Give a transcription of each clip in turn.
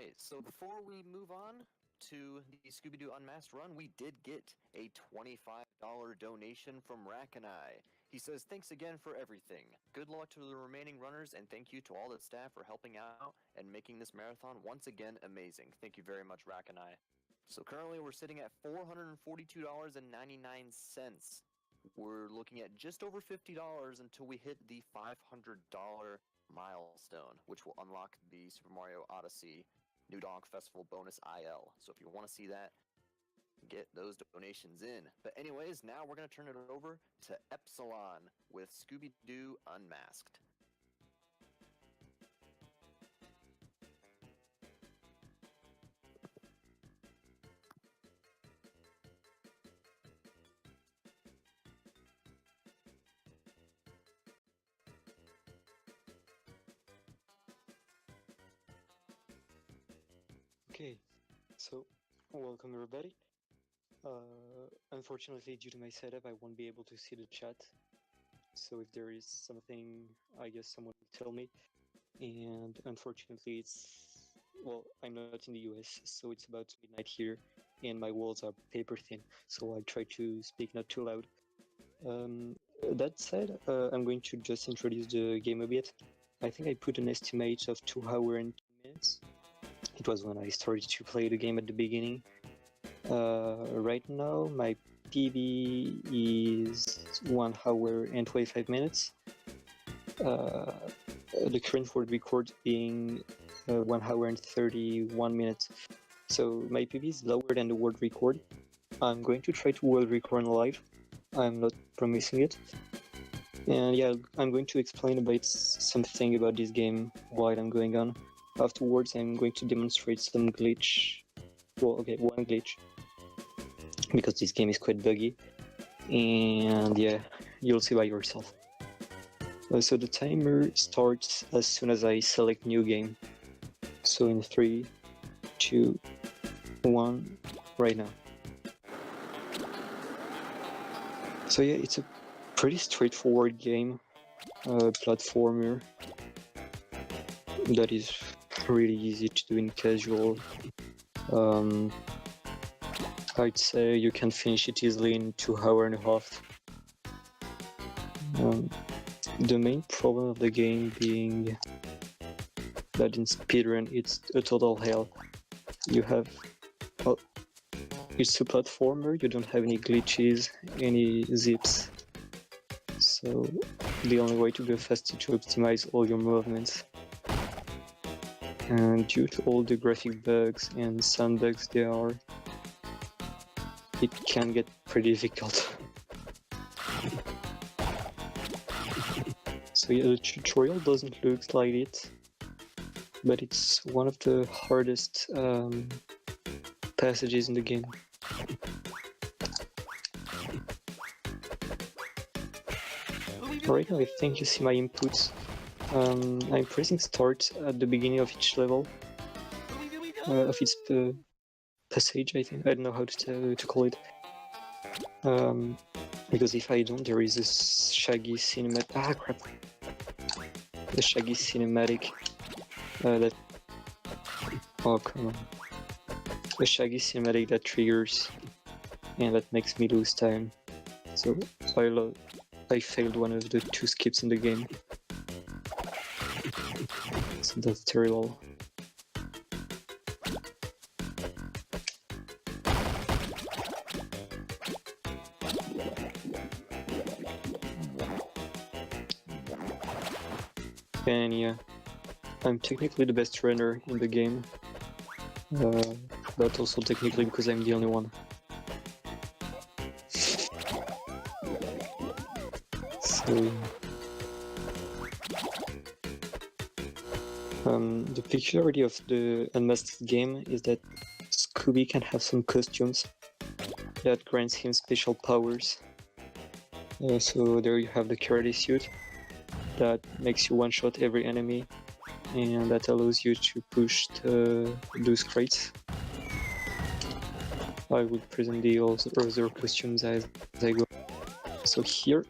Alright, so before we move on to the Scooby-Doo Unmasked run, we did get a $25 donation from Rack and I. He says, thanks again for everything. Good luck to the remaining runners, and thank you to all the staff for helping out and making this marathon once again amazing. Thank you very much, Rack and I. So currently we're sitting at $442.99. We're looking at just over $50 until we hit the $500 milestone, which will unlock the Super Mario Odyssey New Donk Festival bonus IL. So if you want to see that, get those donations in. But anyways, now we're going to turn it over to Epsilon with Scooby-Doo Unmasked. Okay, so welcome everybody. Unfortunately, due to my setup, I won't be able to see the chat. So if there is something, I guess someone will tell me. And unfortunately, I'm not in the US, so it's about midnight here, and my walls are paper thin. So I try to speak not too loud. That said, I'm going to just introduce the game a bit. I think I put an estimate of 2 hours and 2 minutes. It was when I started to play the game at the beginning. Right now, my PB is 1 hour and 25 minutes. The current world record being 1 hour and 31 minutes. So my PB is lower than the world record. I'm going to try to world record live. I'm not promising it. And yeah, I'm going to explain about something about this game while I'm going on. Afterwards, I'm going to demonstrate some glitch. Well, okay, one glitch. Because this game is quite buggy. And yeah, you'll see by yourself. So the timer starts as soon as I select new game. So in 3, 2, 1, right now. So yeah, it's a pretty straightforward game. Platformer. That is really easy to do in casual. I'd say you can finish it easily in 2.5 hours. The main problem of the game being that in speedrun it's a total hell. It's a platformer, you don't have any glitches, any zips. So the only way to go fast is to optimize all your movements. And due to all the graphic bugs and sound bugs there are, it can get pretty difficult. So yeah, the tutorial doesn't look like it, but it's one of the hardest passages in the game. Right now I think you see my inputs. I'm pressing start at the beginning of each level, of its passage, I think. I don't know how to call it. Because if I don't, there is a shaggy cinematic. Ah, crap! The shaggy cinematic that. Oh, come on. A shaggy cinematic that triggers and that makes me lose time. So I failed one of the 2 skips in the game. So that's terrible. And yeah, I'm technically the best runner in the game, but also technically because I'm the only one. So the peculiarity of the Unmasked game is that Scooby can have some costumes that grants him special powers. So there you have the karate suit that makes you one-shot every enemy, and that allows you to push those crates. I will present the other costumes as I go. So here,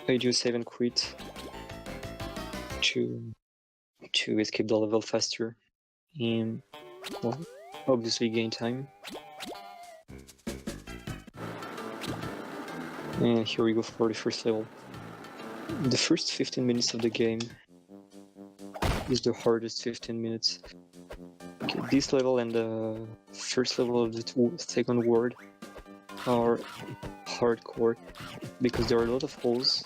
I do save and quit to to escape the level faster and, well, obviously gain time. And here we go for the first level. The first 15 minutes of the game is the hardest 15 minutes. Okay, this level and the first level of the second world are hardcore because there are a lot of holes,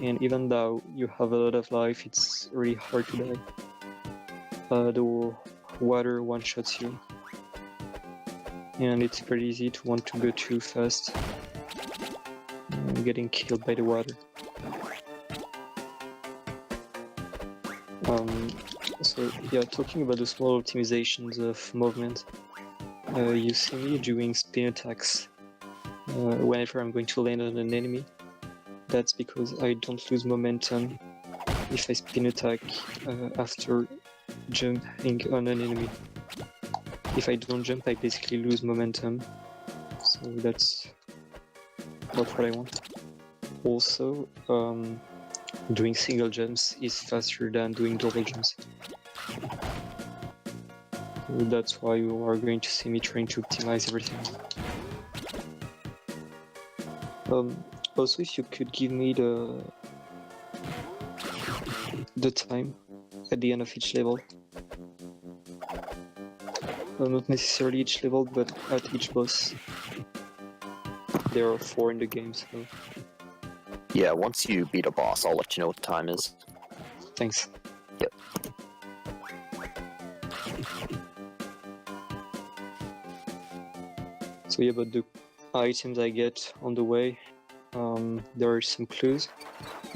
and even though you have a lot of life, it's really hard to die. The water one-shots you, and it's pretty easy to want to go too fast and getting killed by the water. So yeah, talking about the small optimizations of movement, you see me doing spin attacks whenever I'm going to land on an enemy. That's because I don't lose momentum if I spin attack after jumping on an enemy. If I don't jump, I basically lose momentum, so that's not what I want. Also, doing single jumps is faster than doing double jumps. That's why you are going to see me trying to optimize everything. Also, if you could give me the time at the end of each level. Not necessarily each level, but at each boss. There are 4 in the game, so... Yeah, once you beat a boss, I'll let you know what the time is. Thanks. Yep. So yeah, but the items I get on the way, there are some clues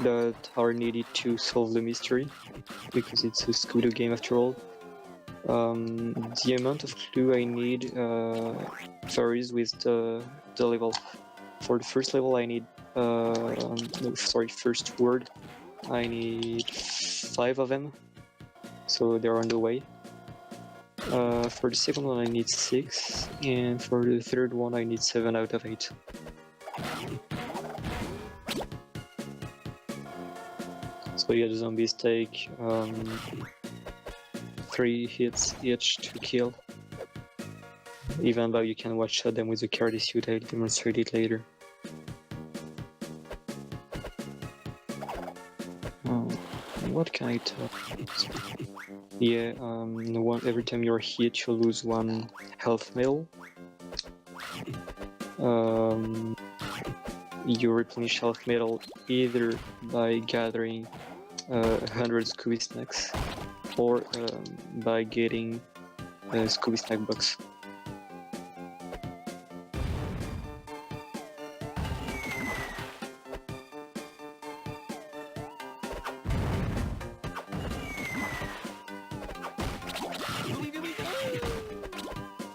that are needed to solve the mystery, because it's a Scooby-Doo game after all. The amount of clue I need varies with the level. For the first level I need, first word, I need 5 of them, so they're on the way. For the second one I need 6, and for the third one I need 7 out of 8. So yeah, the zombies take 3 hits each to kill, even though you can one-shot them with the karate suit. I'll demonstrate it later. What can I tell? Yeah, every time you're hit, you lose 1 health mil. You replenish health metal either by gathering 100 Scooby snacks or by getting a Scooby snack box.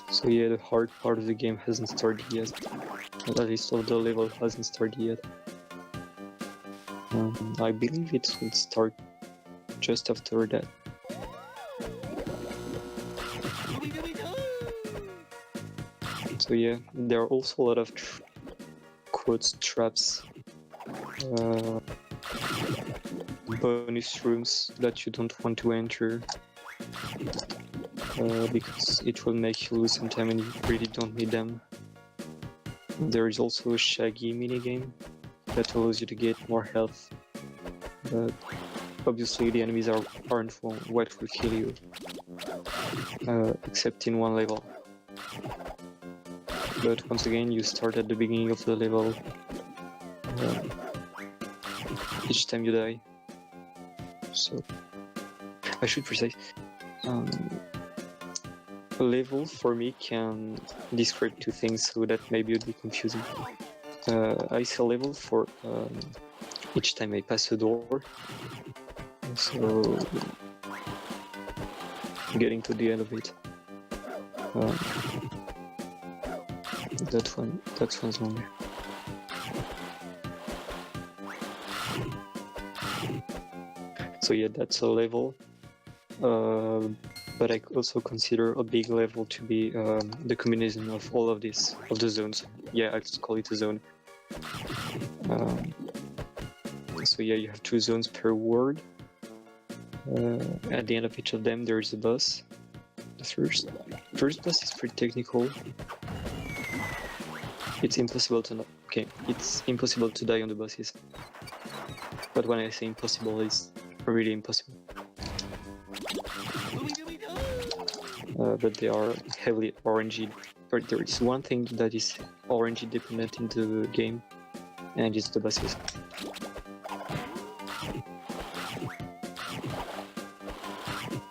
So yeah, the hard part of the game hasn't started yet. At least of the level hasn't started yet. I believe it will start just after that. So yeah, there are also a lot of traps, bonus rooms that you don't want to enter, because it will make you lose some time and you really don't need them. There is also a Shaggy minigame that allows you to get more health, but obviously the enemies aren't what will kill you, except in 1 level. But once again, you start at the beginning of the level each time you die. So I should precise. A level for me can describe 2 things, so that maybe would be confusing. I see a level for each time I pass a door. So getting to the end of it. That one's longer. So yeah, that's a level. But I also consider a big level to be the combination of all of this, of the zones. Yeah, I'll just call it a zone. So yeah, you have 2 zones per word. At the end of each of them, there is a boss. The first boss is pretty technical. It's impossible to it's impossible to die on the bosses. But when I say impossible, it's really impossible. But they are heavily RNG. But there is one thing that is RNG dependent in the game, and it's the bosses.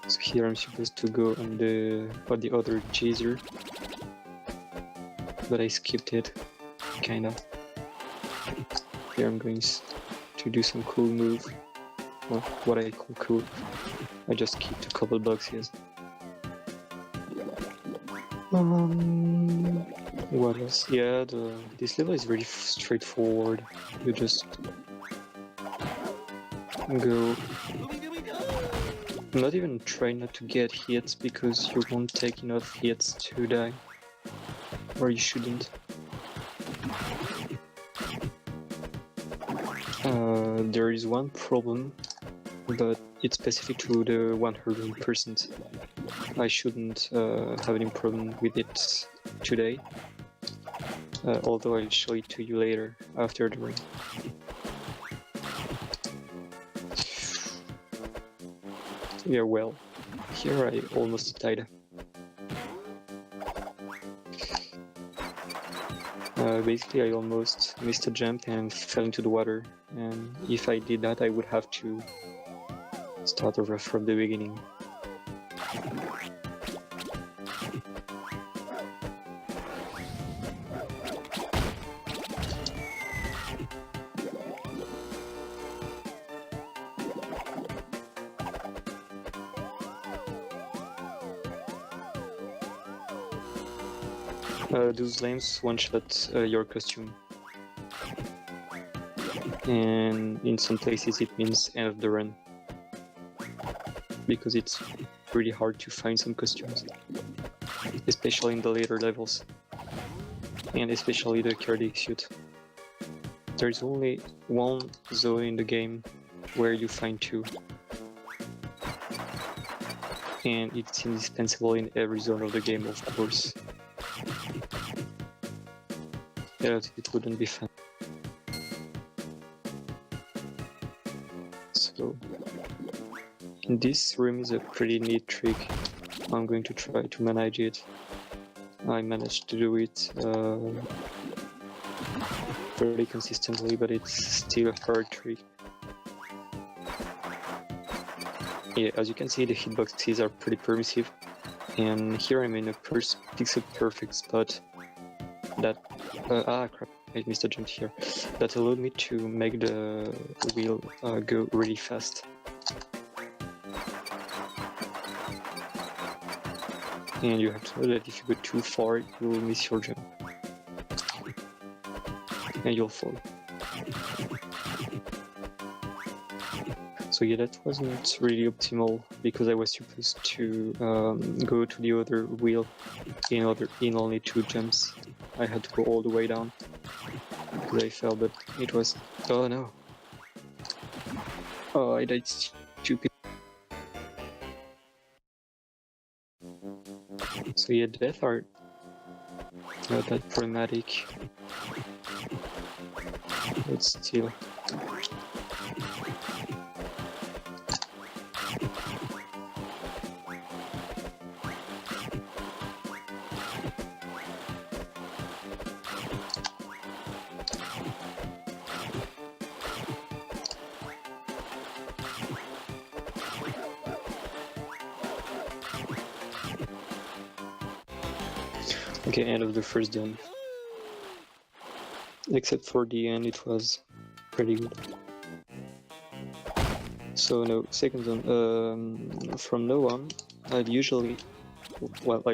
So here I'm supposed to go on the other chaser, but I skipped it, kinda. Here I'm going to do some cool move. Well, what I call cool. I just skipped a couple boxes. What else? Yeah, this level is really straightforward. You just go. Not even try not to get hits because you won't take enough hits to die, or you shouldn't. There is one problem, but it's specific to the 100%. I shouldn't have any problem with it today, although I'll show it to you later after the ring. Yeah, well, here I almost died. Basically, I almost missed a jump and fell into the water, and if I did that, I would have to start over from the beginning. Those lamps one-shot your costume, and in some places it means end of the run, because it's really hard to find some costumes, especially in the later levels, and especially the cardiac suit. There's only one zone in the game where you find two, and it's indispensable in every zone of the game, of course. Else it wouldn't be fun. So, this room is a pretty neat trick. I'm going to try to manage it. I managed to do it fairly consistently, but it's still a hard trick. Yeah, as you can see, the hitboxes are pretty permissive, and here I'm in a pixel perfect spot that crap, I missed a jump here. That allowed me to make the wheel go really fast. And you have to know that if you go too far, you will miss your jump. And you'll fall. So yeah, that wasn't really optimal, because I was supposed to go to the other wheel in only 2 jumps. I had to go all the way down because I fell, but it was... Oh no! Oh, I died stupid. So yeah, death are not that problematic, but still. Okay, end of the first zone. Except for the end, it was pretty good. So no, second zone. From now on, I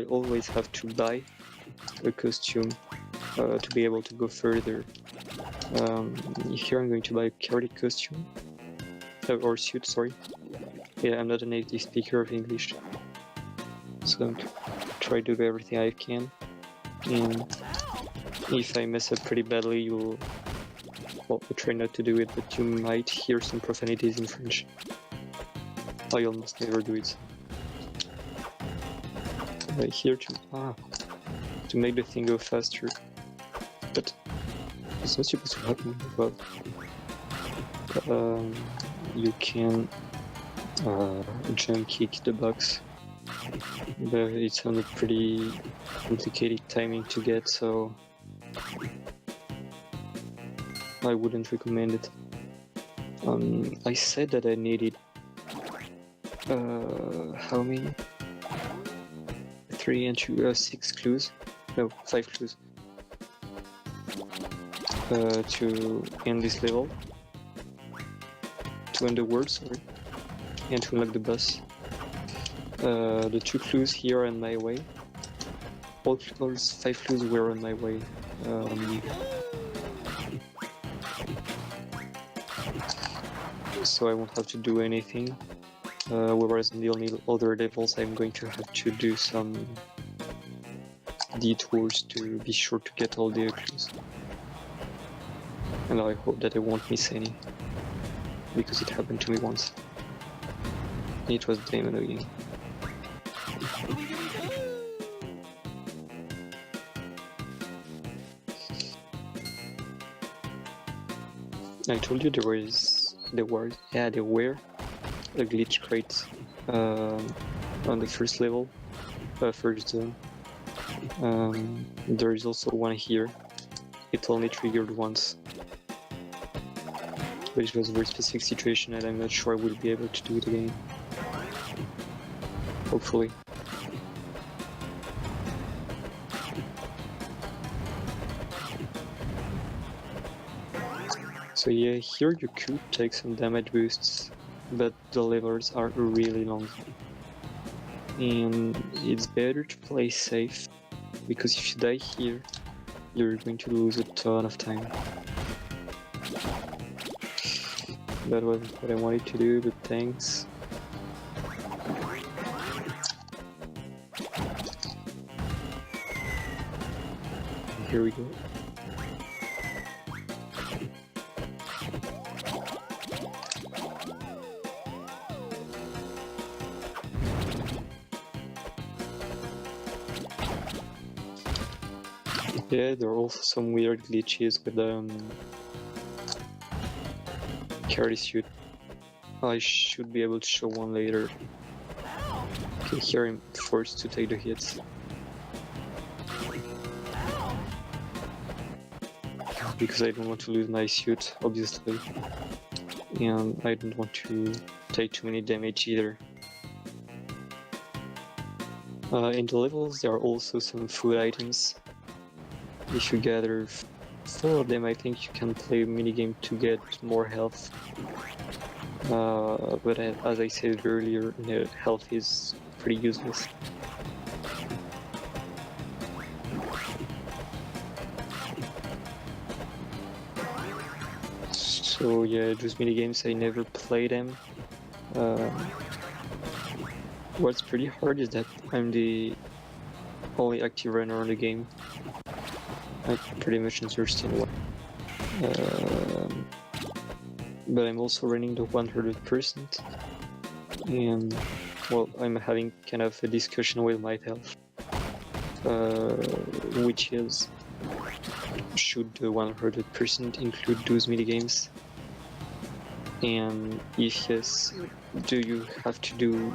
always have to buy a costume to be able to go further. Here I'm going to buy a cardiac costume, or suit, sorry. Yeah, I'm not a native speaker of English, so I'm going to try to do everything I can. And if I mess up pretty badly, well, I try not to do it, but you might hear some profanities in French. I almost never do it. Here to make the thing go faster, but it's not supposed to happen. Well, you can jump kick the box, but it's on a pretty complicated timing to get, so I wouldn't recommend it. I said that I needed how many? 3 and 2, 6 clues. No, 5 clues. To end this level. To end the world, sorry. And to unlock the boss. The 2 clues here are on my way. All 5 clues were on my way. So I won't have to do anything. Whereas in the only other levels I'm going to have to do some detours to be sure to get all the clues. And I hope that I won't miss any, because it happened to me once. It was damn annoying. I told you there were a glitch crate on the first level, first zone. There is also one here. It only triggered once, but it was a very specific situation, and I'm not sure I will be able to do it again. Hopefully. So yeah, here you could take some damage boosts, but the levels are really long. And it's better to play safe, because if you die here, you're going to lose a ton of time. That wasn't what I wanted to do, but thanks. Here we go. Yeah, there are also some weird glitches with carry suit. I should be able to show one later. Okay, here I'm forced to take the hits. Because I don't want to lose my suit, obviously. And I don't want to take too many damage either. In the levels there are also some food items. If you gather 4 of them, I think you can play a minigame to get more health. But as I said earlier, health is pretty useless. So yeah, those minigames, I never play them. What's pretty hard is that I'm the only active runner on the game. I pretty much understand why. But I'm also running the 100%, and well, I'm having kind of a discussion with myself, which is, should the 100% include those minigames? And if yes, do you have to do,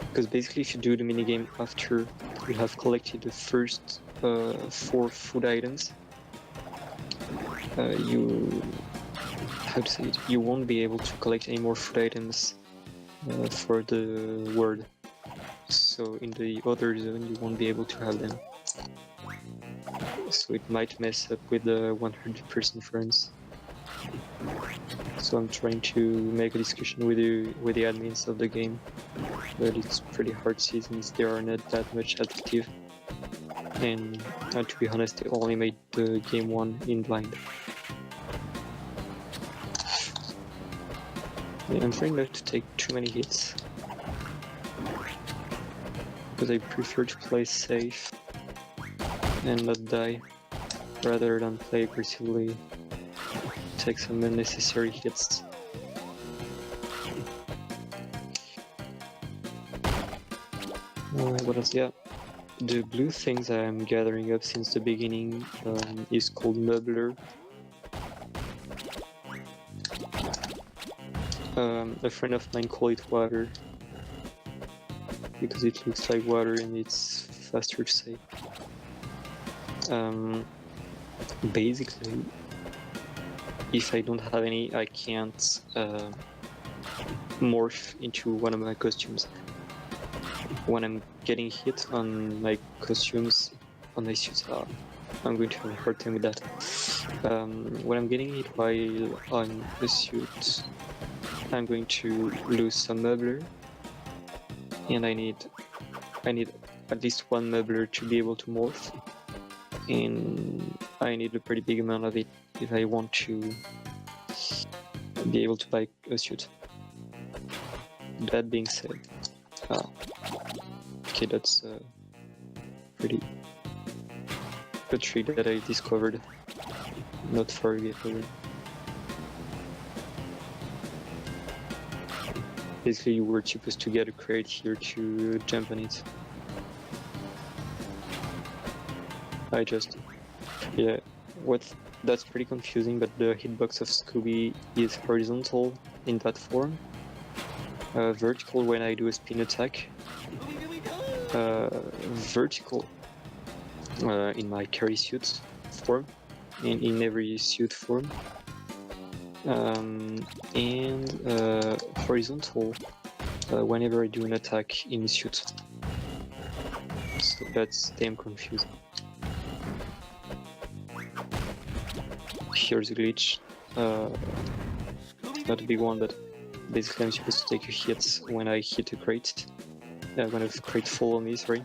because basically if you do the minigame after you have collected the first 4 food items, you won't be able to collect any more food items for the world. So in the other zone you won't be able to have them. So it might mess up with the 100% friends. So I'm trying to make a discussion with the admins of the game, but it's pretty hard since they are not that much active. And to be honest, they only made the game 1 in blind. Yeah, I'm trying not to take too many hits, because I prefer to play safe and not die, rather than play aggressively, take some unnecessary hits. What else? Yeah, the blue things I'm gathering up since the beginning is called Mubbler. A friend of mine called it water because it looks like water and it's faster to say. Basically, if I don't have any, I can't morph into one of my costumes. When I'm getting hit on my costumes, on my suits, I'm going to have a hard time with that. When I'm getting hit while on the suit, I'm going to lose some mubbler, and I need at least one mubbler to be able to morph, and I need a pretty big amount of it if I want to be able to buy a suit. That being said, okay, that's pretty a trick that I discovered not far away. Basically, you were supposed to get a crate here to jump on it. Yeah, that's pretty confusing, but the hitbox of Scooby is horizontal in that form, vertical when I do a spin attack, vertical in my carry suit form, in every suit form, and horizontal whenever I do an attack in suit. So that's damn confusing. Here's a glitch. It's not a big one, but basically I'm supposed to take a hit when I hit a crate. When a crate fall on me, sorry.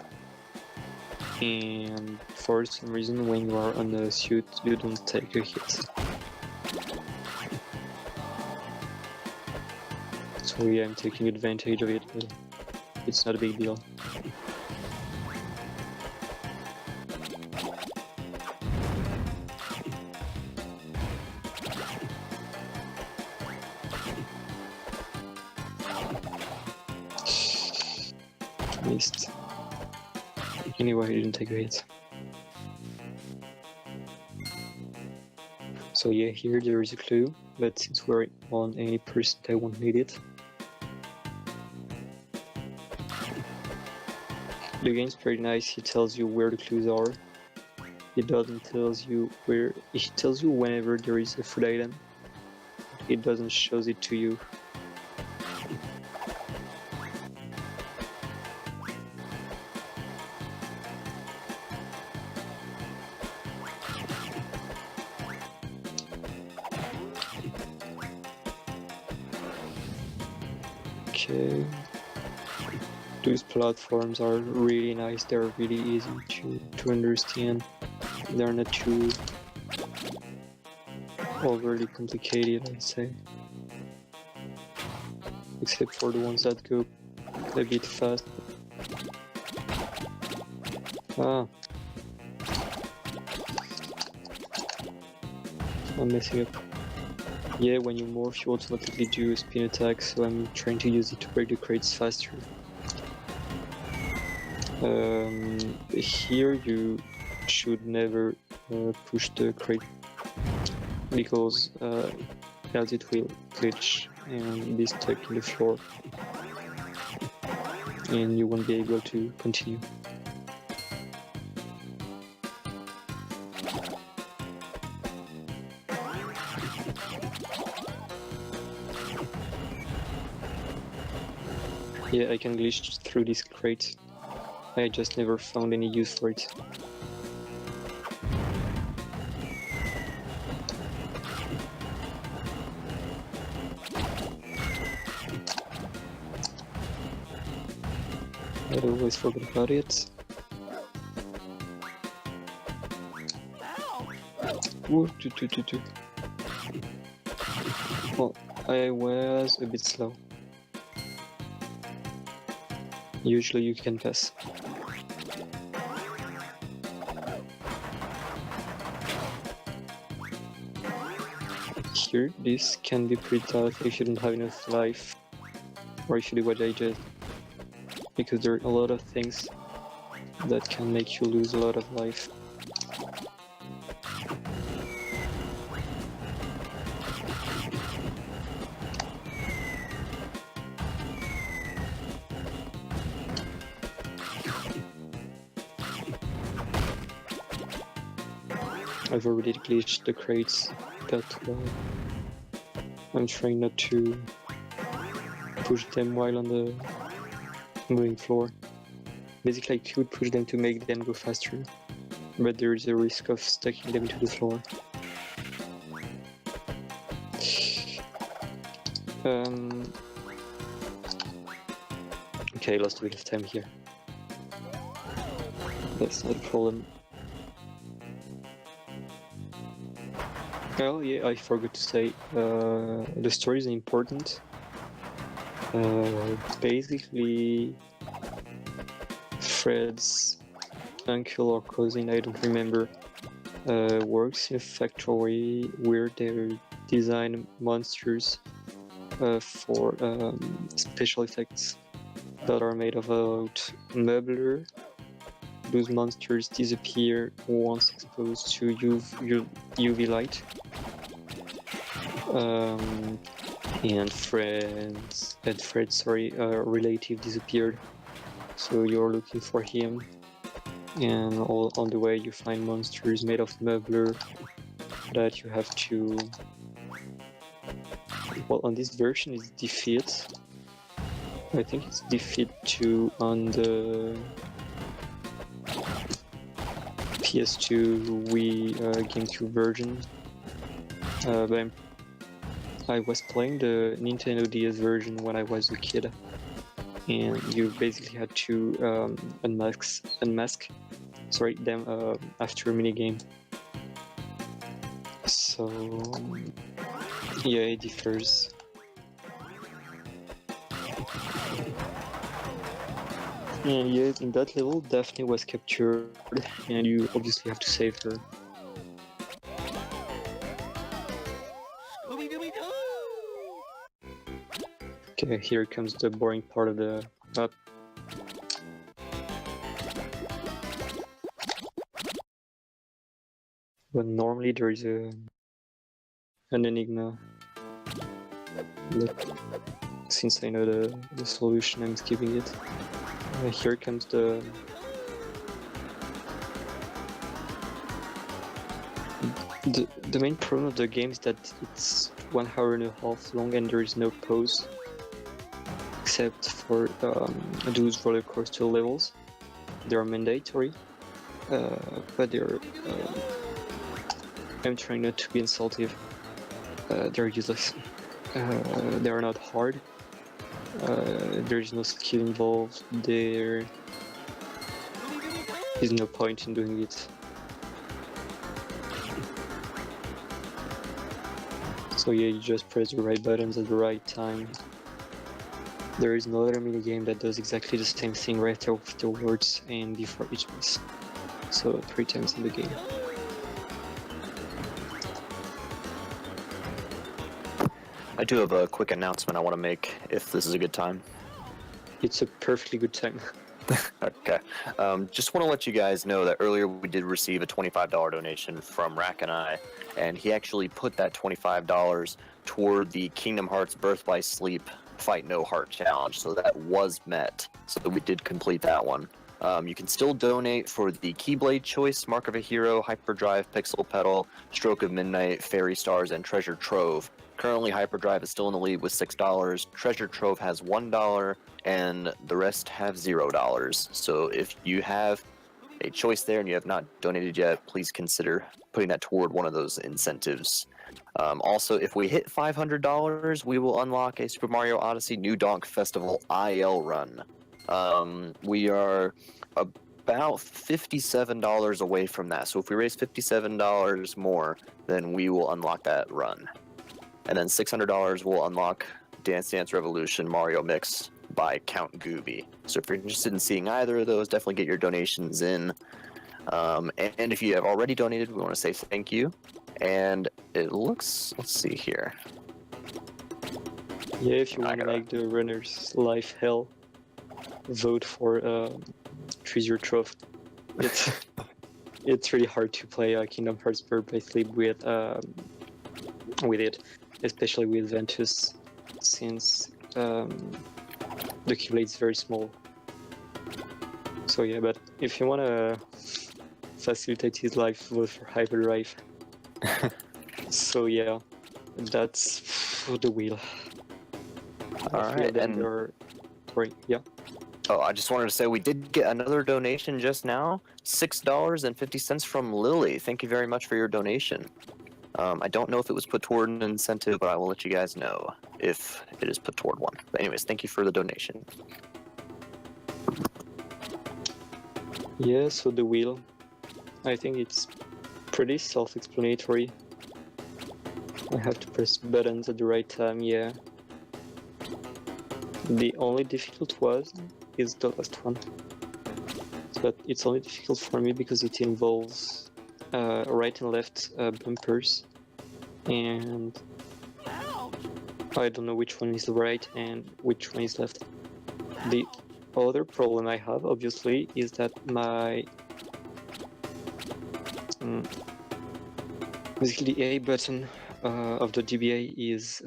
And for some reason, when you are on a suit, you don't take a hit. So yeah, I'm taking advantage of it, but it's not a big deal. Missed. Anyway, I didn't take a hit. So yeah, here there is a clue, but since we're on 80%, I won't need it. The game's pretty nice. It tells you where the clues are. It doesn't tell you where. It tells you whenever there is a food item. It doesn't show it to you. Okay. Those platforms are really nice. They're really easy to understand. They're not too overly complicated, I'd say. Except for the ones that go a bit fast. Ah. I'm messing up. Yeah, when you morph, you automatically do a spin attack, so I'm trying to use it to break the crates faster. Here you should never push the crate, because else it will glitch and be stuck in the floor, and you won't be able to continue. Yeah, I can glitch through this crate. I just never found any use for it. I always forget about it. Ooh, Well, I was a bit slow. Usually you can pass. Here, this can be pretty tough if you don't have enough life, or if you do what I did. because there are a lot of things that can make you lose a lot of life. I've already glitched the crates, but I'm trying not to push them while on the moving floor. Basically, I could push them to make them go faster, but there is a risk of sticking them to the floor. Okay, I lost a bit of time here. That's not a problem. Oh yeah, I forgot to say, the story is important. Basically, Fred's uncle or cousin, I don't remember, works in a factory where they design monsters for special effects that are made of Meublur. Those monsters disappear once exposed to UV light. And Fred's relative disappeared. So you're looking for him, and all on the way you find monsters made of Meublur that you have to. Well, on this version it's defeat. I think it's defeat 2 on the PS2 Wii GameCube version. But I was playing the Nintendo DS version when I was a kid, and you basically had to unmask them after a minigame. So yeah, it differs. And yeah, in that level, Daphne was captured, and you obviously have to save her. Okay, here comes the boring part of the map. But normally there is an enigma. But since I know the solution, I'm skipping it. Here comes the main problem of the game is that it's 1 hour and a half long and there is no pause, except for those roller coaster levels. They are mandatory, but they're. I'm trying not to be insultive. They're useless. They are not hard. There is no skill involved. There is no point in doing it. So yeah, you just press the right buttons at the right time. There is no other minigame that does exactly the same thing right afterwards and before each boss. So 3 times in the game. I do have a quick announcement I want to make, if this is a good time. It's a perfectly good time. Okay. Just want to let you guys know that earlier we did receive a $25 donation from Rack and I, and he actually put that $25 toward the Kingdom Hearts Birth by Sleep Fight No Heart Challenge, so that was met. So we did complete that one. You can still donate for the Keyblade Choice, Mark of a Hero, Hyperdrive, Pixel Pedal, Stroke of Midnight, Fairy Stars, and Treasure Trove. Currently, Hyperdrive is still in the lead with $6. Treasure Trove has $1, and the rest have $0. So if you have a choice there and you have not donated yet, please consider putting that toward one of those incentives. Also, if we hit $500, we will unlock a Super Mario Odyssey New Donk Festival IL run. We are about $57 away from that. So if we raise $57 more, then we will unlock that run. And then $600 will unlock Dance Dance Revolution Mario Mix by Count Gooby. So if you're interested in seeing either of those, definitely get your donations in. And if you have already donated, we want to say thank you. And it looks, let's see here. Yeah, if you want to make the runner's life hell. vote for 3-0 Trophy. It's really hard to play Kingdom Hearts perfectly with it, especially with Ventus, since the Keyblade is very small. So yeah, but if you wanna facilitate his life, vote for Hyperdrive. So yeah, that's the wheel. Alright, and Sorry, yeah. oh, I just wanted to say we did get another donation just now, $6.50 from Lily. Thank you very much for your donation. I don't know if it was put toward an incentive, but I will let you guys know if it is put toward one. But anyways, thank you for the donation. Yeah, so the wheel, I think it's pretty self-explanatory. I have to press buttons at the right time, yeah. The only difficult is the last one. But it's only difficult for me because it involves right and left bumpers, and I don't know which one is right and which one is left. The other problem I have, obviously, is that my basically the A button of the GBA is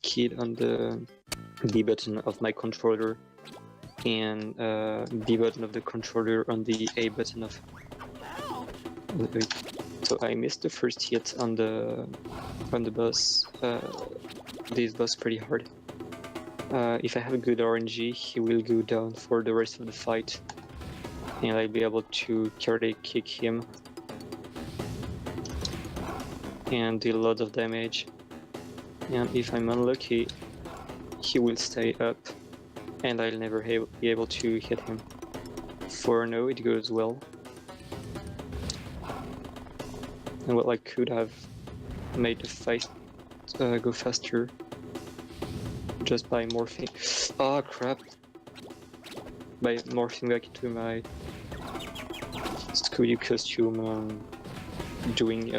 keyed on the B button of my controller, and B button of the controller on the A button of. So I missed the first hit on the boss. This boss pretty hard. If I have a good RNG, he will go down for the rest of the fight, and I'll be able to karate kick him and deal a lot of damage. And if I'm unlucky, he will stay up, and I'll never be able to hit him. For now, it goes well. And well, I could have made the fight go faster just by morphing. Oh crap! By morphing back into my Scooby-Doo costume, doing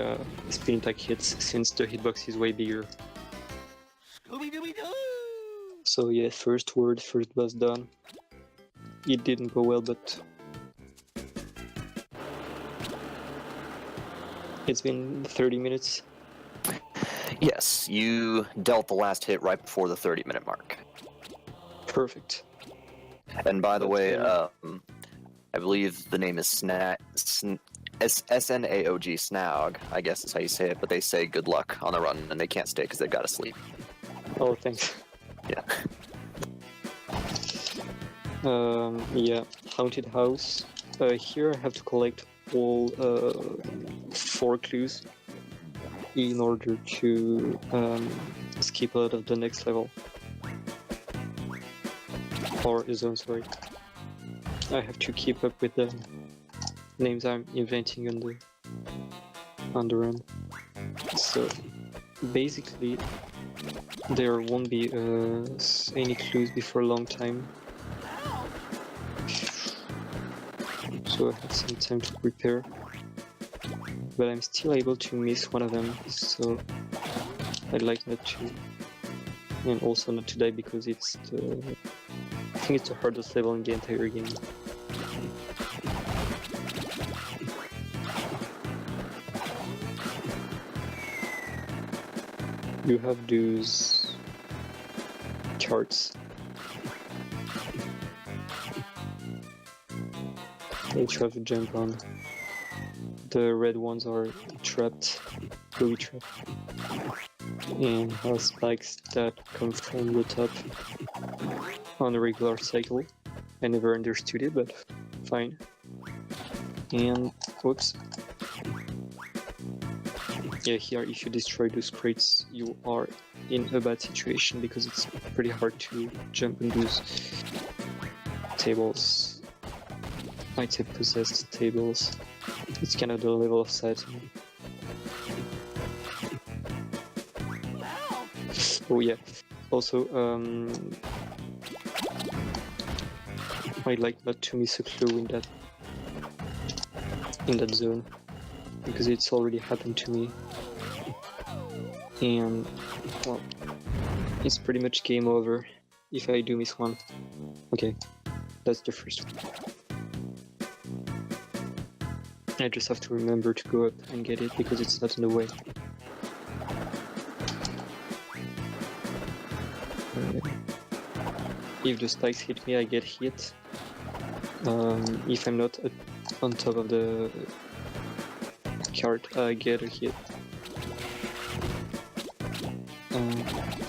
spin attack hits, since the hitbox is way bigger. So yeah, first boss done. It didn't go well, but it's been 30 minutes. Yes, you dealt the last hit right before the 30-minute mark. Perfect. And by the way, I believe the name is S-N-A-O-G, Snaug, I guess is how you say it, but they say good luck on the run, and they can't stay because they've got to sleep. Oh, thanks. Yeah. Yeah, Haunted House. Here I have to collect all 4 clues in order to skip out of the next level. Or zone, sorry. I have to keep up with the names I'm inventing on the run. So basically, there won't be any clues before a long time. So I have some time to prepare. But I'm still able to miss one of them, so I'd like not to. And also not to die because I think it's the hardest level in the entire game. You have those charts. Each have to jump on. The red ones are trapped, booby trapped, and have spikes that come from the top on a regular cycle. I never understood it, but fine. And whoops. Yeah, here if you destroy those crates, you are in a bad situation because it's pretty hard to jump on those tables. I'd say possessed tables. It's kind of the level of setting. Oh yeah. Also, I'd like not to miss a clue in that zone, because it's already happened to me. And well, it's pretty much game over if I do miss one. Okay. That's the first one. I just have to remember to go up and get it because it's not in the way. If the spikes hit me, I get hit. If I'm not on top of the cart, I get a hit.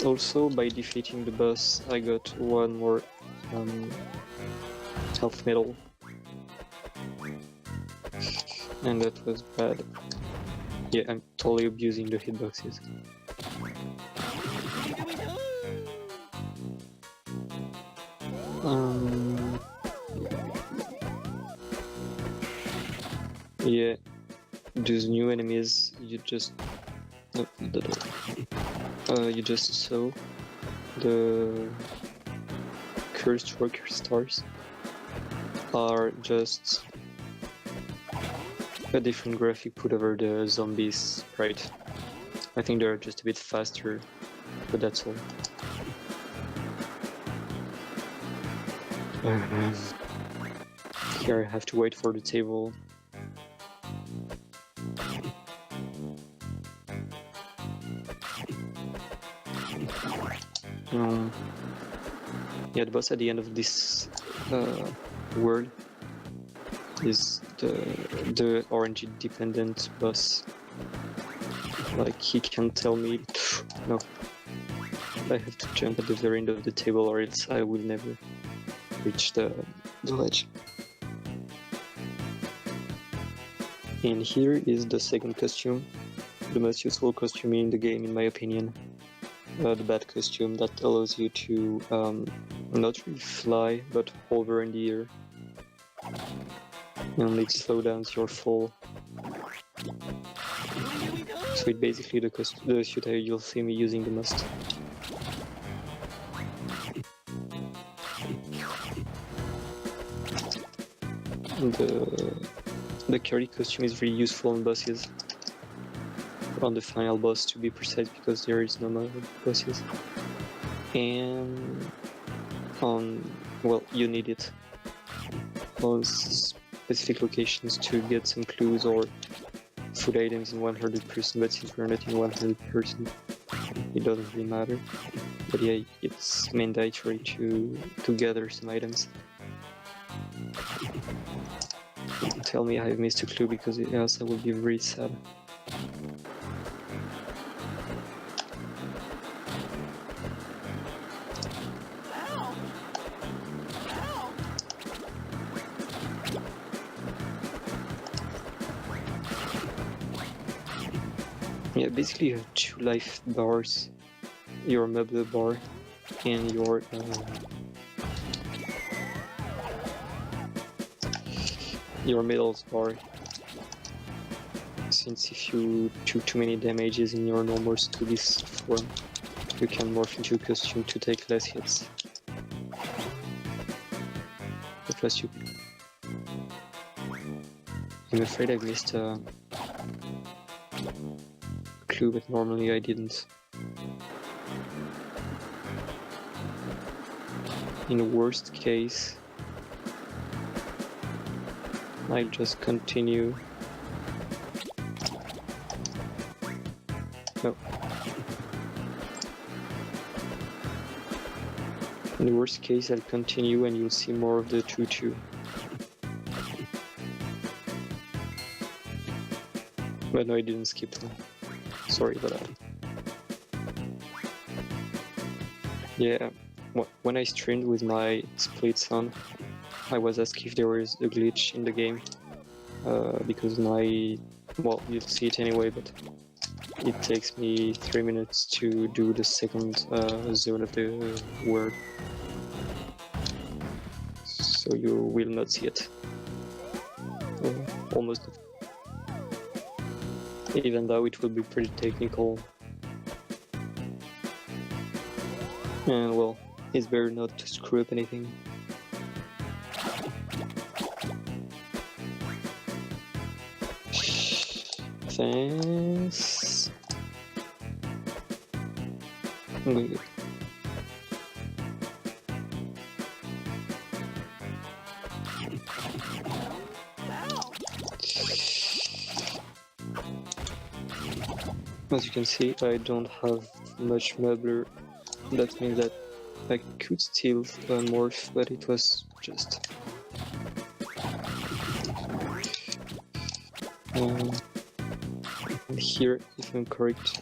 Also, by defeating the boss, I got one more health medal. And that was bad. Yeah, I'm totally abusing the hitboxes. Yeah, those new enemies, you just you just saw the cursed rocker stars are just a different graphic put over the zombies, right? I think they're just a bit faster, but that's all. Here I have to wait for the table. Yeah, the boss at the end of this world is the RNG dependent boss. Like, he can tell me no, I have to jump at the very end of the table or else I will never reach the ledge. And here is the second costume, the most useful costume in the game in my opinion. The bat costume that allows you to not really fly, but hover in the air. And it slows down your fall. So it's basically the suit you'll see me using the most. The carry costume is really useful on bosses. On the final boss to be precise, because there is no more bosses. And well, you need it on specific locations to get some clues or food items in 100%, but since we're not in 100%, it doesn't really matter. But yeah, it's mandatory to gather some items. Tell me I've missed a clue, because else I will be very sad. Yeah, basically you have two life bars, your mobile bar and your middle bar. Since if you took too many damages in your normal Scooby form, you can morph into a costume to take less hits. But less you... I'm afraid I missed a clue, but normally I didn't. In the worst case, I'll just continue. No. In the worst case, I'll continue and you'll see more of the tutu. But no, I didn't skip them. Sorry about that. Yeah, when I streamed with my splits on, I was asked if there was a glitch in the game. Because well, you'll see it anyway, but it takes me 3 minutes to do the second zone of the world. So you will not see it. Almost. Even though it will be pretty technical. And well, it's better not to screw up anything. Thanks. I'm going good. As you can see, I don't have much meubler. That means that I could still morph, but it was just here, if I'm correct,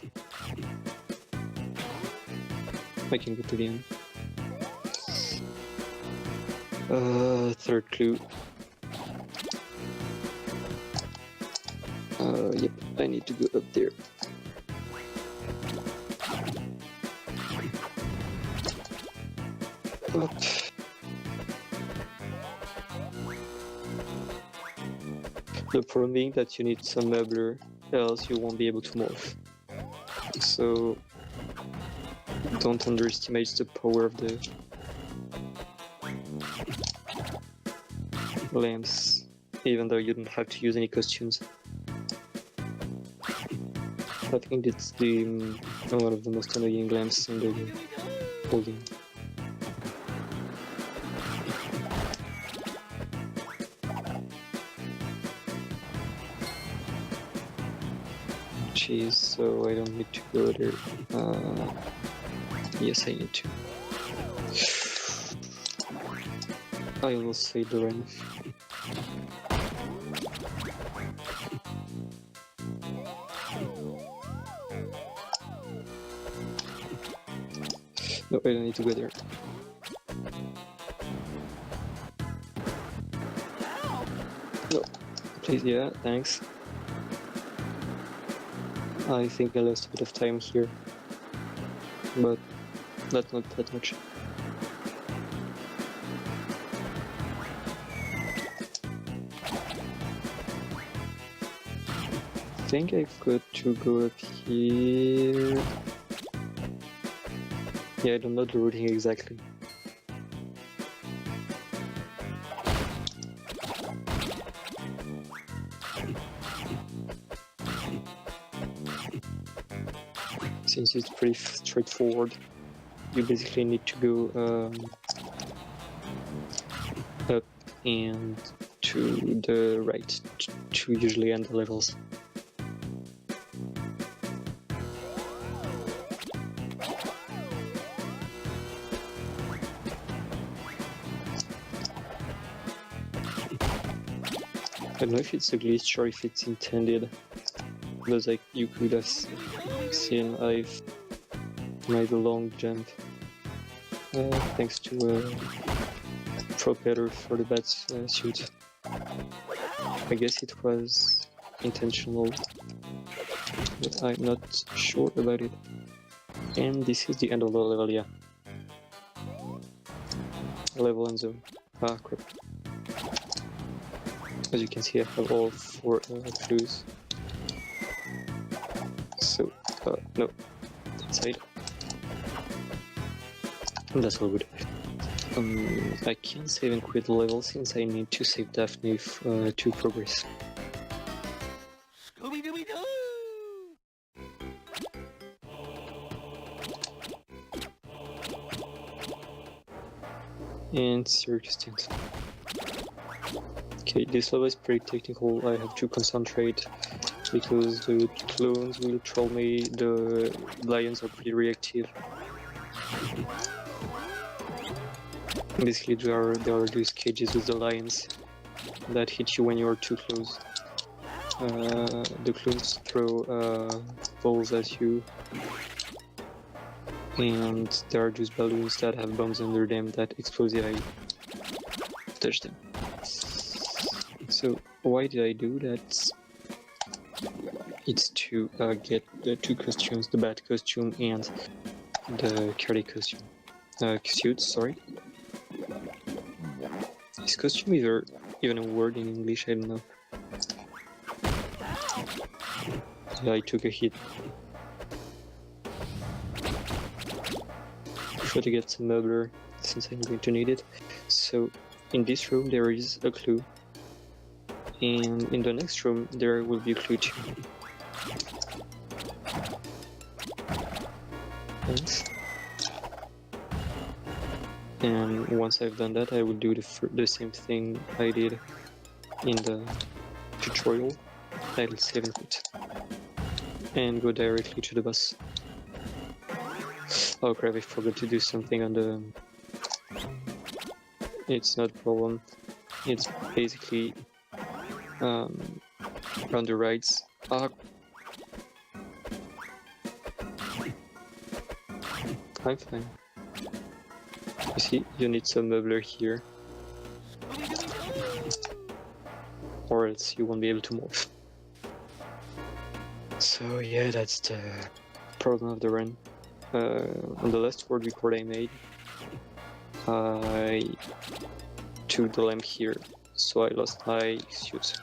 I can go to the end. Third clue. Yep, I need to go up there. Up. The problem being that you need some meubler, else you won't be able to morph. So don't underestimate the power of the lamps, even though you don't have to use any costumes. I think it's one of the most annoying lamps in the whole game. Jeez, so I don't need to go there. Yes, I need to. I will say the run. No, I don't need to go there. No, please, yeah, thanks. I think I lost a bit of time here, but that's not that much. I think I've got to go up here. Yeah, I don't know the routing exactly. Since it's pretty straightforward, you basically need to go up and to the right to usually end the levels. I don't know if it's a glitch or if it's intended, because like you could have seen I've made a long jump thanks to a propeller for the bat suit. I guess it was intentional, but I'm not sure about it. And this is the end of the level, yeah. Level and zone. Ah, crap. As you can see, I have all 4 clues. So, no, that side. That's all good. I can't save and quit the level since I need to save Daphne to progress. Scooby-Doo! And serious distance. Okay, this level is pretty technical. I have to concentrate because the clones will troll me. The lions are pretty reactive. Basically, there are these cages with the lions that hit you when you are too close. The clones throw balls at you, and there are these balloons that have bombs under them that explode if I touch them. So why did I do that? It's to get the 2 costumes, the bat costume and the carry costume. Suit, sorry. This costume is even a word in English, I don't know. Yeah, I took a hit. Try to get some meubler since I'm going to need it. So in this room there is a clue. And in the next room, there will be a clue too. Thanks. And once I've done that, I will do the same thing I did in the tutorial. I will save and quit. and go directly to the boss. Oh crap, I forgot to do something on the... It's not a problem. It's basically on the rights. Ah. I'm fine. You see, you need some mubbler here. Or else you won't be able to move. So yeah, that's the problem of the run. On the last world record I made, I took the lamp here, so I lost my suit.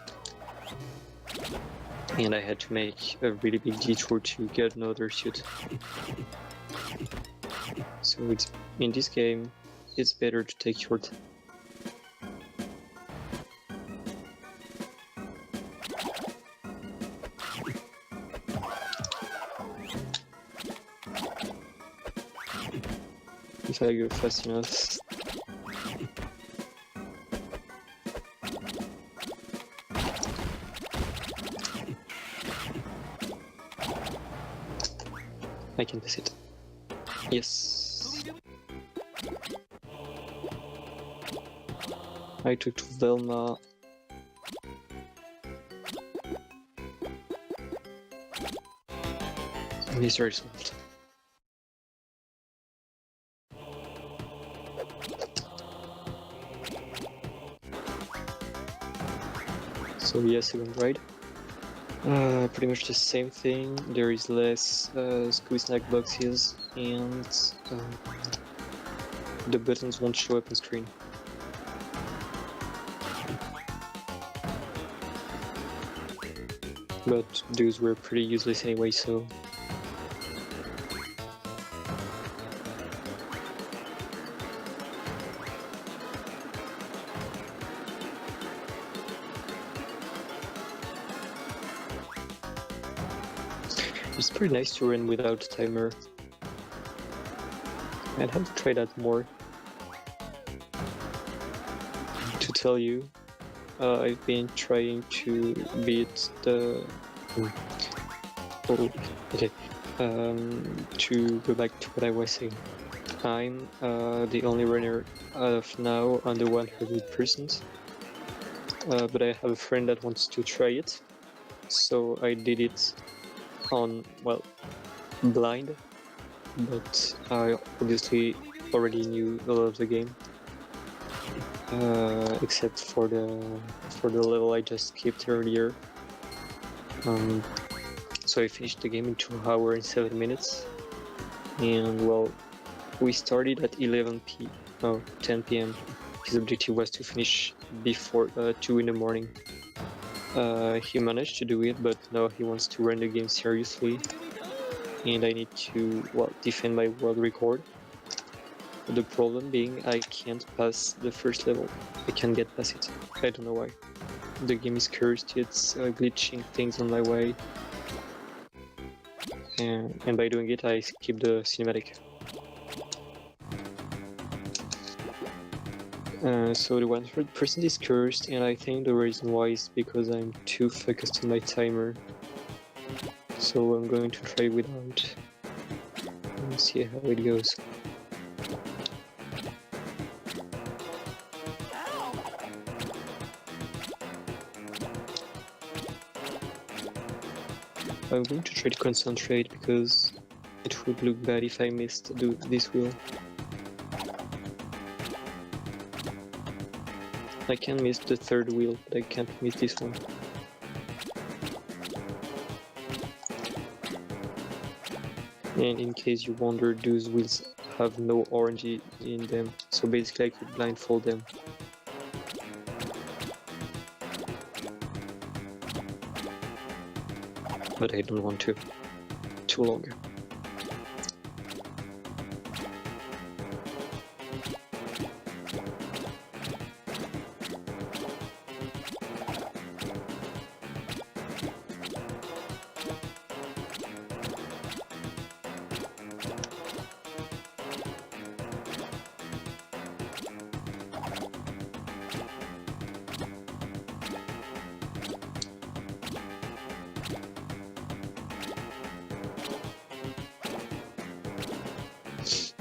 And I had to make a really big detour to get another suit. So it's, in this game, it's better to take your time. If I go fast enough. I can pass it. Yes. I took to Velma. Mystery solved. So yes, second ride. Pretty much the same thing. There is less Scooby snack boxes, and the buttons won't show up on screen. But those were pretty useless anyway, so... It's pretty nice to run without a timer. I'd have to try that more. To tell you, I've been trying to beat the... Oh, okay. To go back to what I was saying. I'm the only runner out of now under 100%. But I have a friend that wants to try it. So I did it on, well, blind, but I obviously already knew a lot of the game, except for the level I just skipped earlier. So I finished the game in 2 hours and 7 minutes, and well, we started at 10 p.m. His objective was to finish before 2 in the morning. He managed to do it, but now he wants to run the game seriously, and I need to, well, defend my world record. The problem being I can't pass the first level. I can't get past it. I don't know why. The game is cursed, it's glitching things on my way, and by doing it I skip the cinematic. So the 100% is cursed, and I think the reason why is because I'm too focused on my timer. So I'm going to try without and see how it goes. I'm going to try to concentrate because it would look bad if I missed this wheel. I can miss the third wheel, but I can't miss this one. And in case you wonder, those wheels have no orange in them, so basically I could blindfold them. But I don't want to. Too long.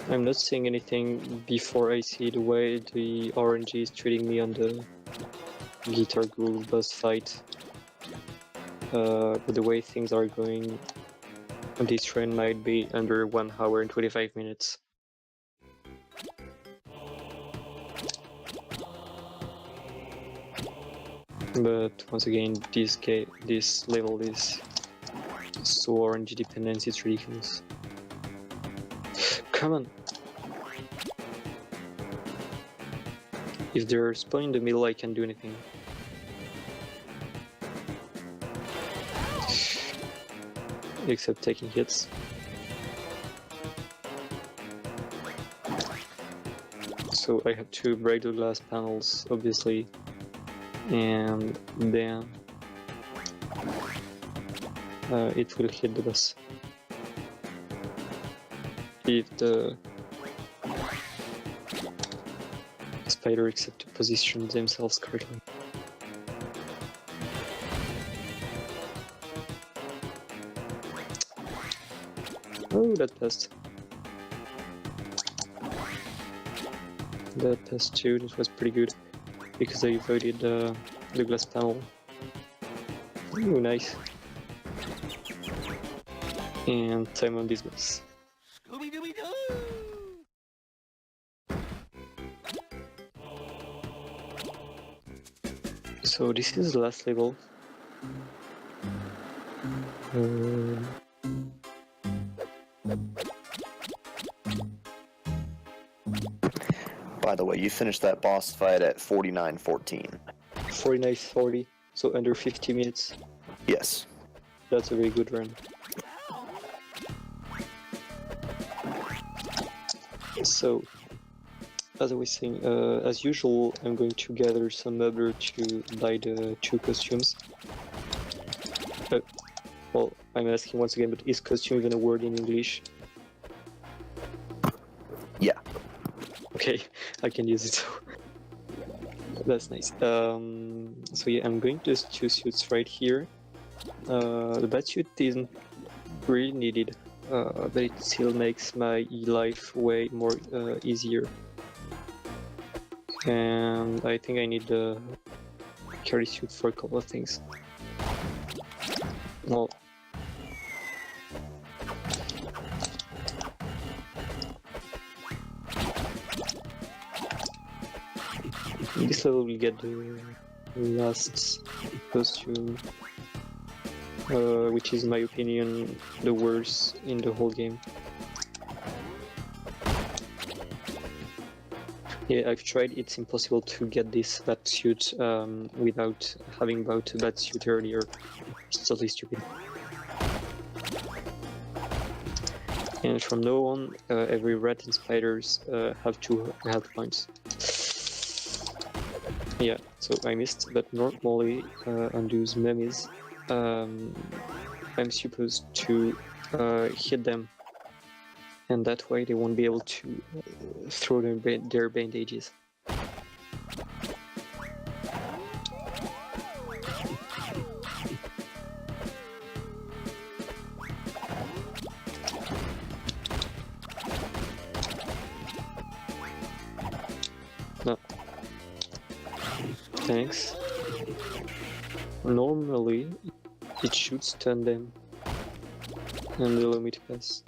I'm not saying anything before I see the way the RNG is treating me on the Guitar Ghoul boss fight. But the way things are going, this run might be under 1 hour and 25 minutes. But once again, this level is so RNG dependent, it's ridiculous. Come on! If they're spawned in the middle, I can't do anything. Except taking hits. So I have to break the glass panels, obviously, and then it will hit the boss. If the spider accept to position themselves correctly. Oh, that passed. That passed too, that was pretty good, because I avoided the glass panel. Ooh, nice. And time on this boss. Scooby-Doo! So this is the last level. By the way, you finished that boss fight at 49:14. 49:40, so under 50 minutes. Yes. That's a very good run. So, as I was saying, as usual, I'm going to gather some rubber to buy the 2 costumes. Well, I'm asking once again, but is costume even a word in English? Yeah. Okay, I can use it. That's nice. So yeah, I'm going to those 2 suits right here. The batsuit isn't really needed, but it still makes my life way more easier. And I think I need the carry suit for a couple of things. Well, this level will get the last costume, which is in my opinion the worst in the whole game. Yeah, I've tried, it's impossible to get this batsuit without having bought a batsuit earlier. It's totally stupid. And from now on, every rat and spiders have 2 health points. Yeah, so I missed, but normally on those mummies, I'm supposed to hit them, and that way they won't be able to throw their bandages. No. Thanks. Normally, it should stun them and allow me to pass.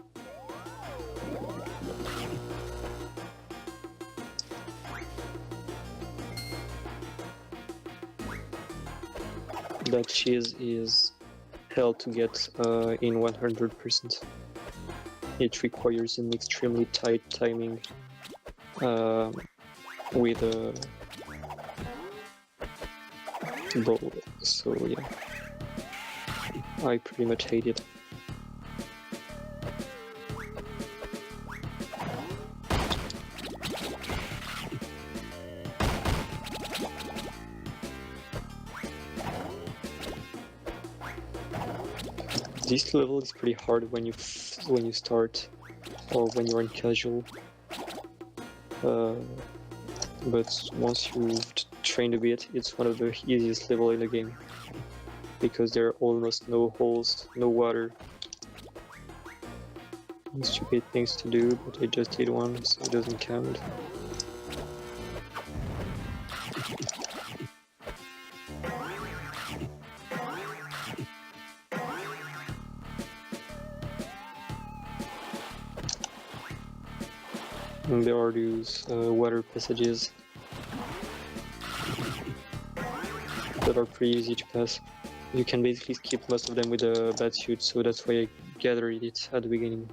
That cheese is hell to get in 100%. It requires an extremely tight timing with a bow, so yeah, I pretty much hate it. This level is pretty hard when you start or when you're in casual, but once you've trained a bit, it's one of the easiest levels in the game because there are almost no holes, no water, stupid things to do, but I just did one, so it doesn't count. And there are those water passages that are pretty easy to pass. You can basically skip most of them with a bad suit, so that's why I gathered it at the beginning.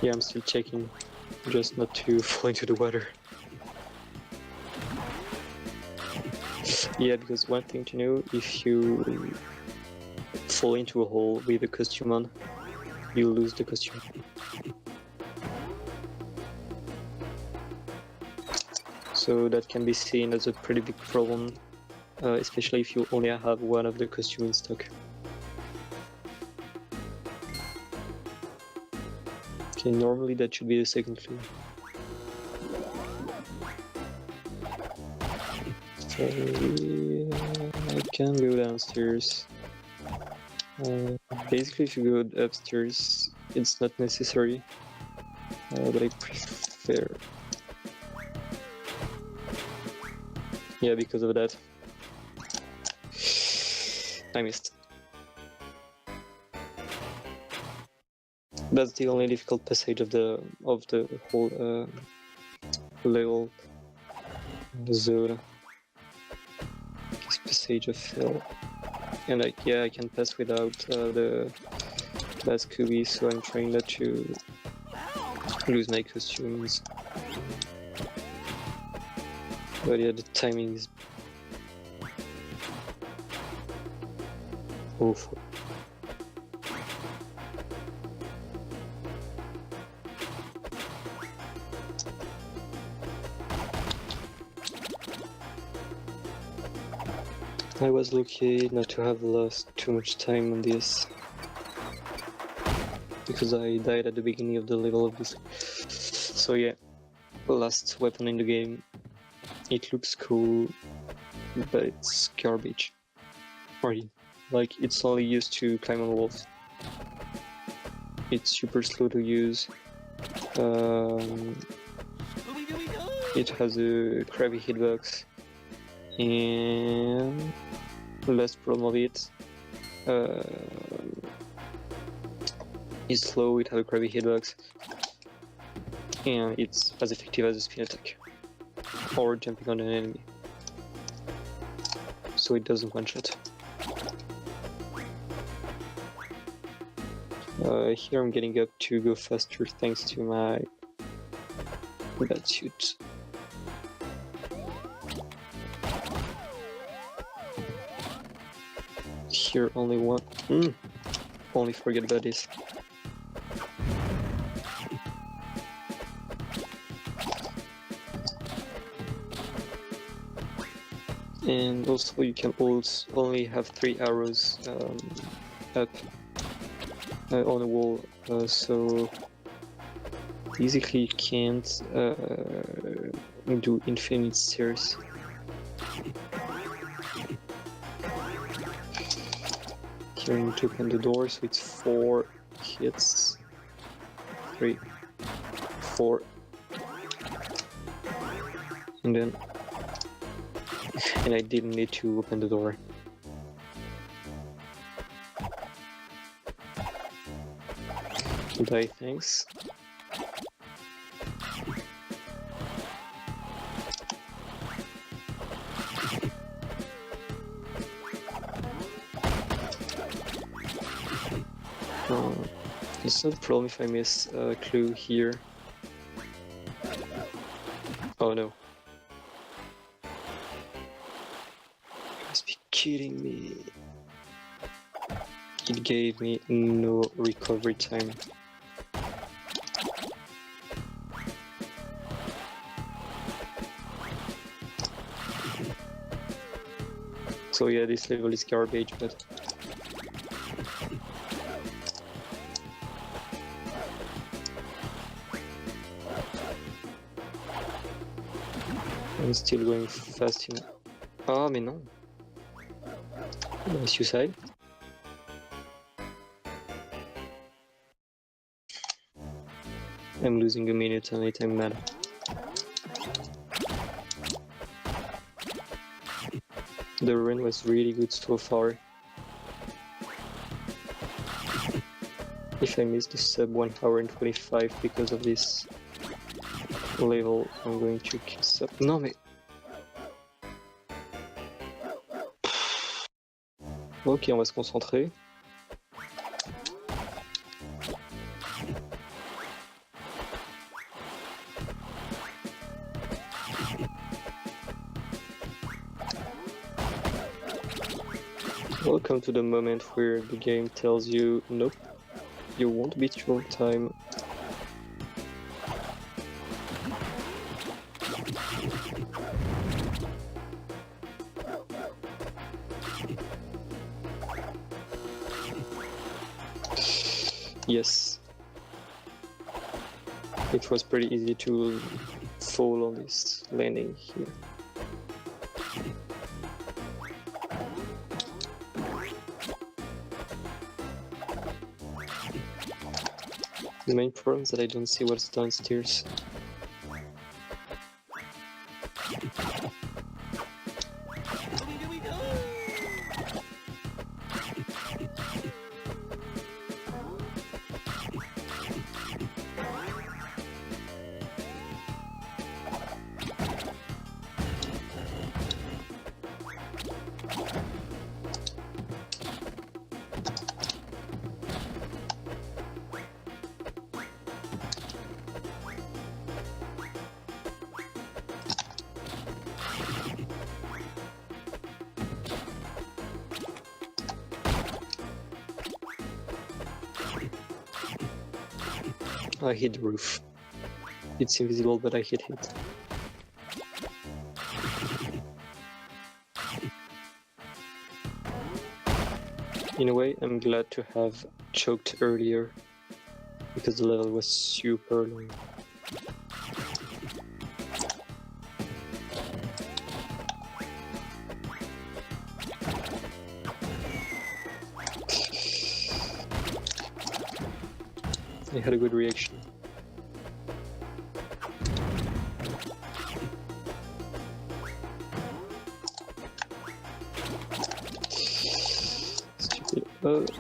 Yeah, I'm still checking, just not to fall into the water. Yeah, because one thing to know, if you fall into a hole with a costume on, you lose the costume. So that can be seen as a pretty big problem, especially if you only have one of the costumes in stock. Okay, normally that should be the second clue. So I can go downstairs. Basically, if you go upstairs, it's not necessary, but I prefer. Yeah, because of that, I missed. That's the only difficult passage of the whole level zone. This passage of hell, and like yeah, I can pass without the bad Scooby, so I'm trying not to lose my costumes. But yeah, the timing is awful. I was lucky not to have lost too much time on this, because I died at the beginning of the level of this. So yeah, last weapon in the game. It looks cool, but it's garbage. Right, like it's only used to climb on walls. It's super slow to use. It has a crappy hitbox, and last problem of it is slow. It has a crappy hitbox, and it's as effective as a spin attack or jumping on an enemy, so it doesn't one-shot. Here I'm getting up to go faster thanks to my bad suit. Here only one. Only forget about this. And also you can also only have 3 arrows up on a wall, so basically you can't do infinite stairs. Here you need to open the door, so it's 4 hits. 3, 4, and then and I didn't need to open the door. Die, thanks. It's not a problem if I miss a clue here. Oh no. You must be kidding me. It gave me no recovery time. So yeah, this level is garbage, but I'm still going fast in... Oh, mais non. Suicide. I'm losing a minute on it, I'm mad. The run was really good so far. If I miss the sub 1 hour and 25 because of this level, I'm going to kiss up. Non mais... Ok, on va se concentrer. Welcome to the moment where the game tells you, nope, you won't beat your time. Yes. It was pretty easy to fall on this landing here. The main problem is that I don't see what's downstairs. I hit the roof. It's invisible, but I hit it. In a way, I'm glad to have choked earlier, because the level was super long. I had a good reaction. Stupid.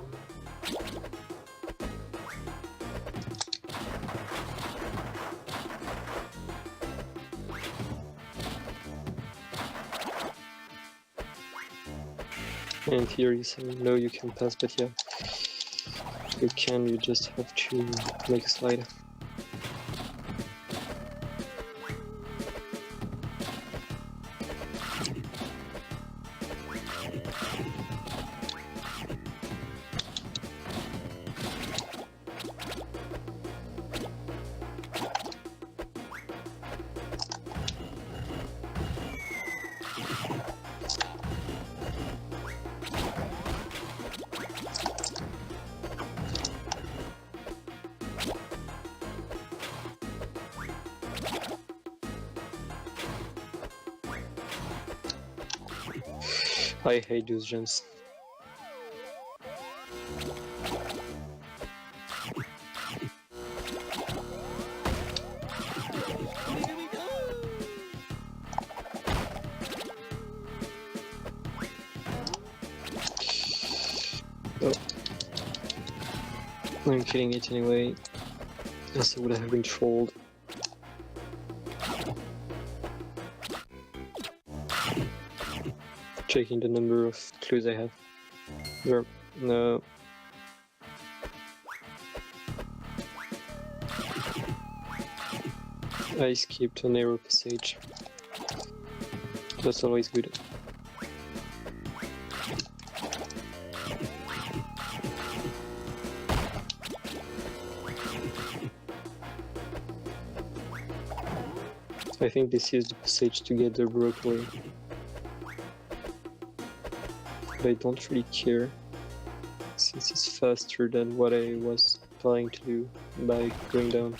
And here you say no, you can pass, but yeah. You can, you just have to make a slide. I hate those gems. Oh. I'm killing it anyway, as I would have been trolled. Checking the number of clues I have. There, no. I skipped a narrow passage. That's always good. I think this is the passage to get the broken. But I don't really care, since it's faster than what I was planning to do by going down.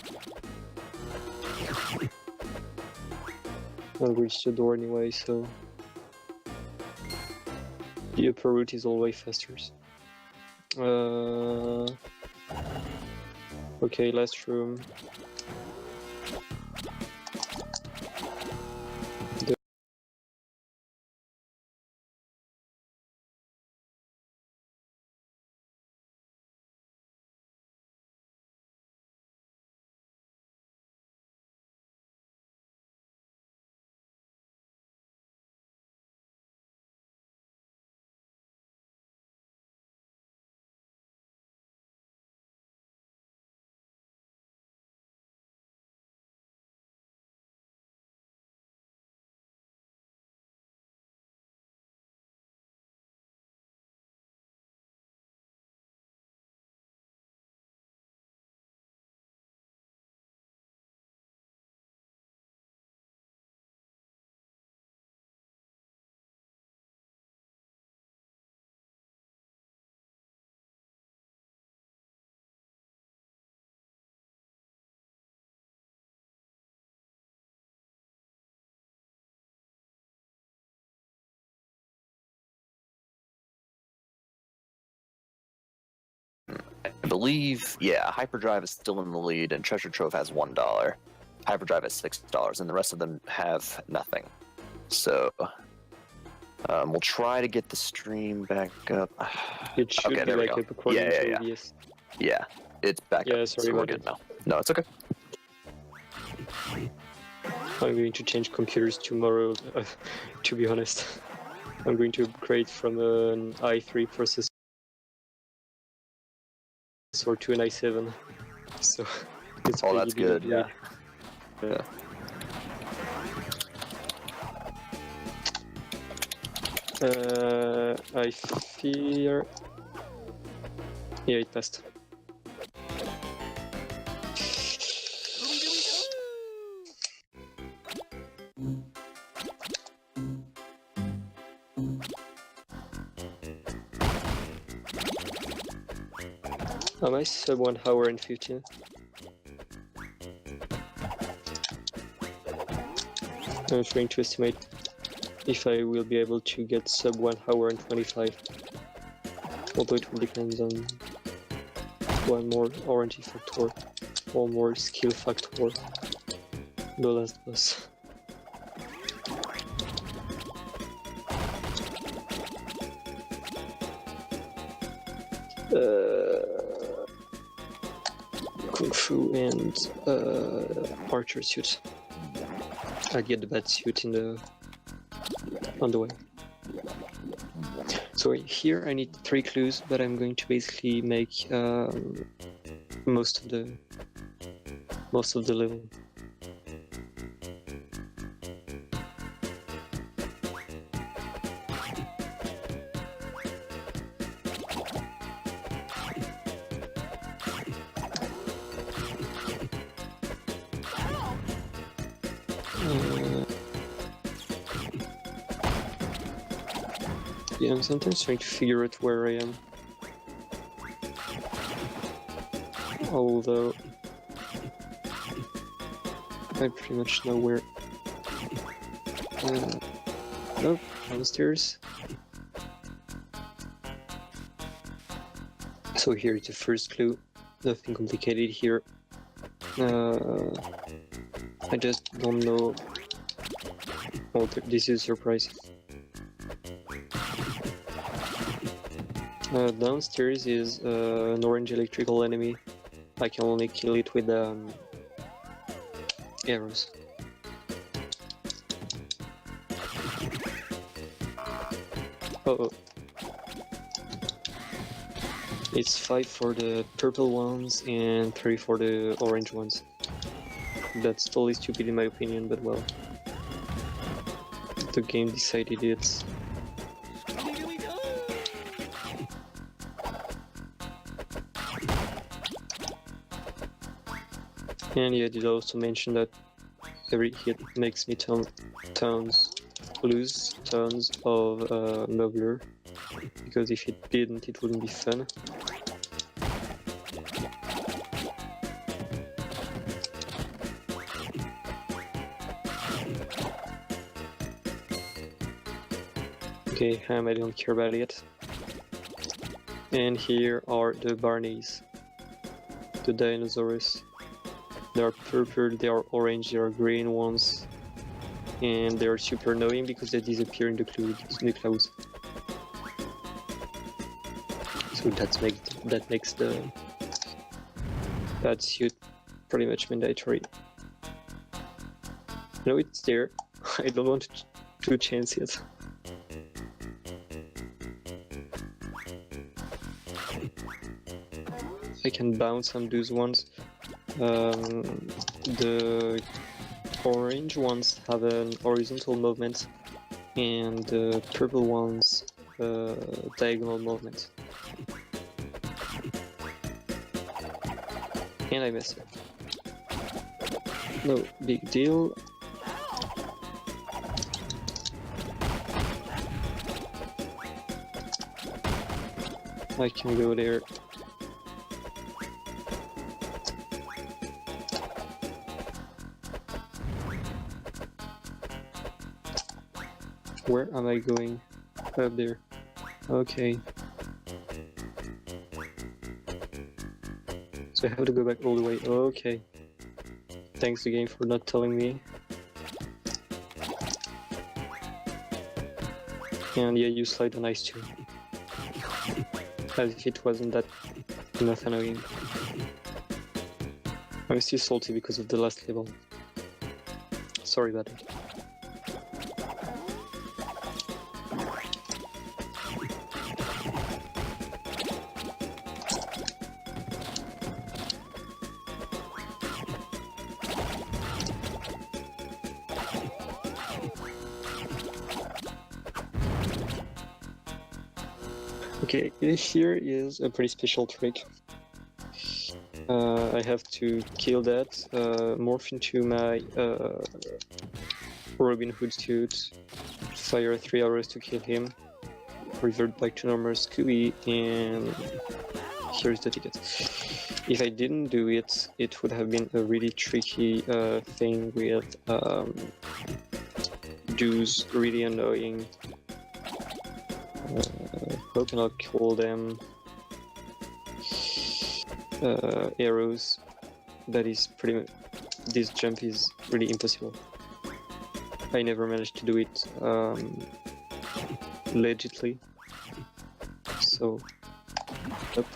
I'll reach the door anyway, so the upper route is always faster. Okay, last room. I believe, yeah, Hyperdrive is still in the lead, and Treasure Trove has $1. Hyperdrive has $6, and the rest of them have nothing. So, we'll try to get the stream back up. It should Okay, be there we back go. up according Yeah, to yeah. OBS. Yeah, it's back Yeah, up. sorry So we're about good it. now. No, it's okay. I'm going to change computers tomorrow, to be honest. I'm going to upgrade from an i3 processor to an i7. So it's Oh, pretty that's big good. Yeah. upgrade. I fear... Yeah, it passed. Am I sub 1 hour and 15? I'm trying to estimate if I will be able to get sub 1 hour and 25. Although it will depend on one more RNG factor, one more skill factor. The last boss. Kung Fu and Archer suit. I get the bad suit in the on the way. So here I need 3 clues, but I'm going to basically make most of the level. Yeah, I'm sometimes trying to figure out where I am. Although I pretty much know where. Nope, downstairs. So here's the first clue. Nothing complicated here. I just don't know. Oh, this is a surprise. Downstairs is an orange electrical enemy. I can only kill it with arrows. Oh. It's 5 for the purple ones and 3 for the orange ones. That's totally stupid in my opinion, but well. The game decided it. And yeah, did also mention that every hit makes me lose tons of Nobler, because if it didn't, it wouldn't be fun. Okay, I don't care about it. And here are the Barneys, the dinosaurs. They are purple, they are orange, they are green ones, and they are super annoying because they disappear in the clouds. So that makes the bad suit pretty much mandatory. No, it's there. I don't want to change it. I can bounce on those ones. The orange ones have an horizontal movement, and the purple ones diagonal movement. And I missed it. No big deal. I can go there. Where am I going? Up there. Okay. So I have to go back all the way. Okay. Thanks again for not telling me. And yeah, you slide on ice too. As if it wasn't that enough annoying. I'm still salty because of the last level. Sorry about it. Okay, here is a pretty special trick. I have to kill that, morph into my Robin Hood suit, fire 3 arrows to kill him, revert back to normal Scooby, and here's the ticket. If I didn't do it, it would have been a really tricky thing with those really annoying how can I call them arrows. That is pretty much, this jump is really impossible. I never managed to do it legitly, so yep.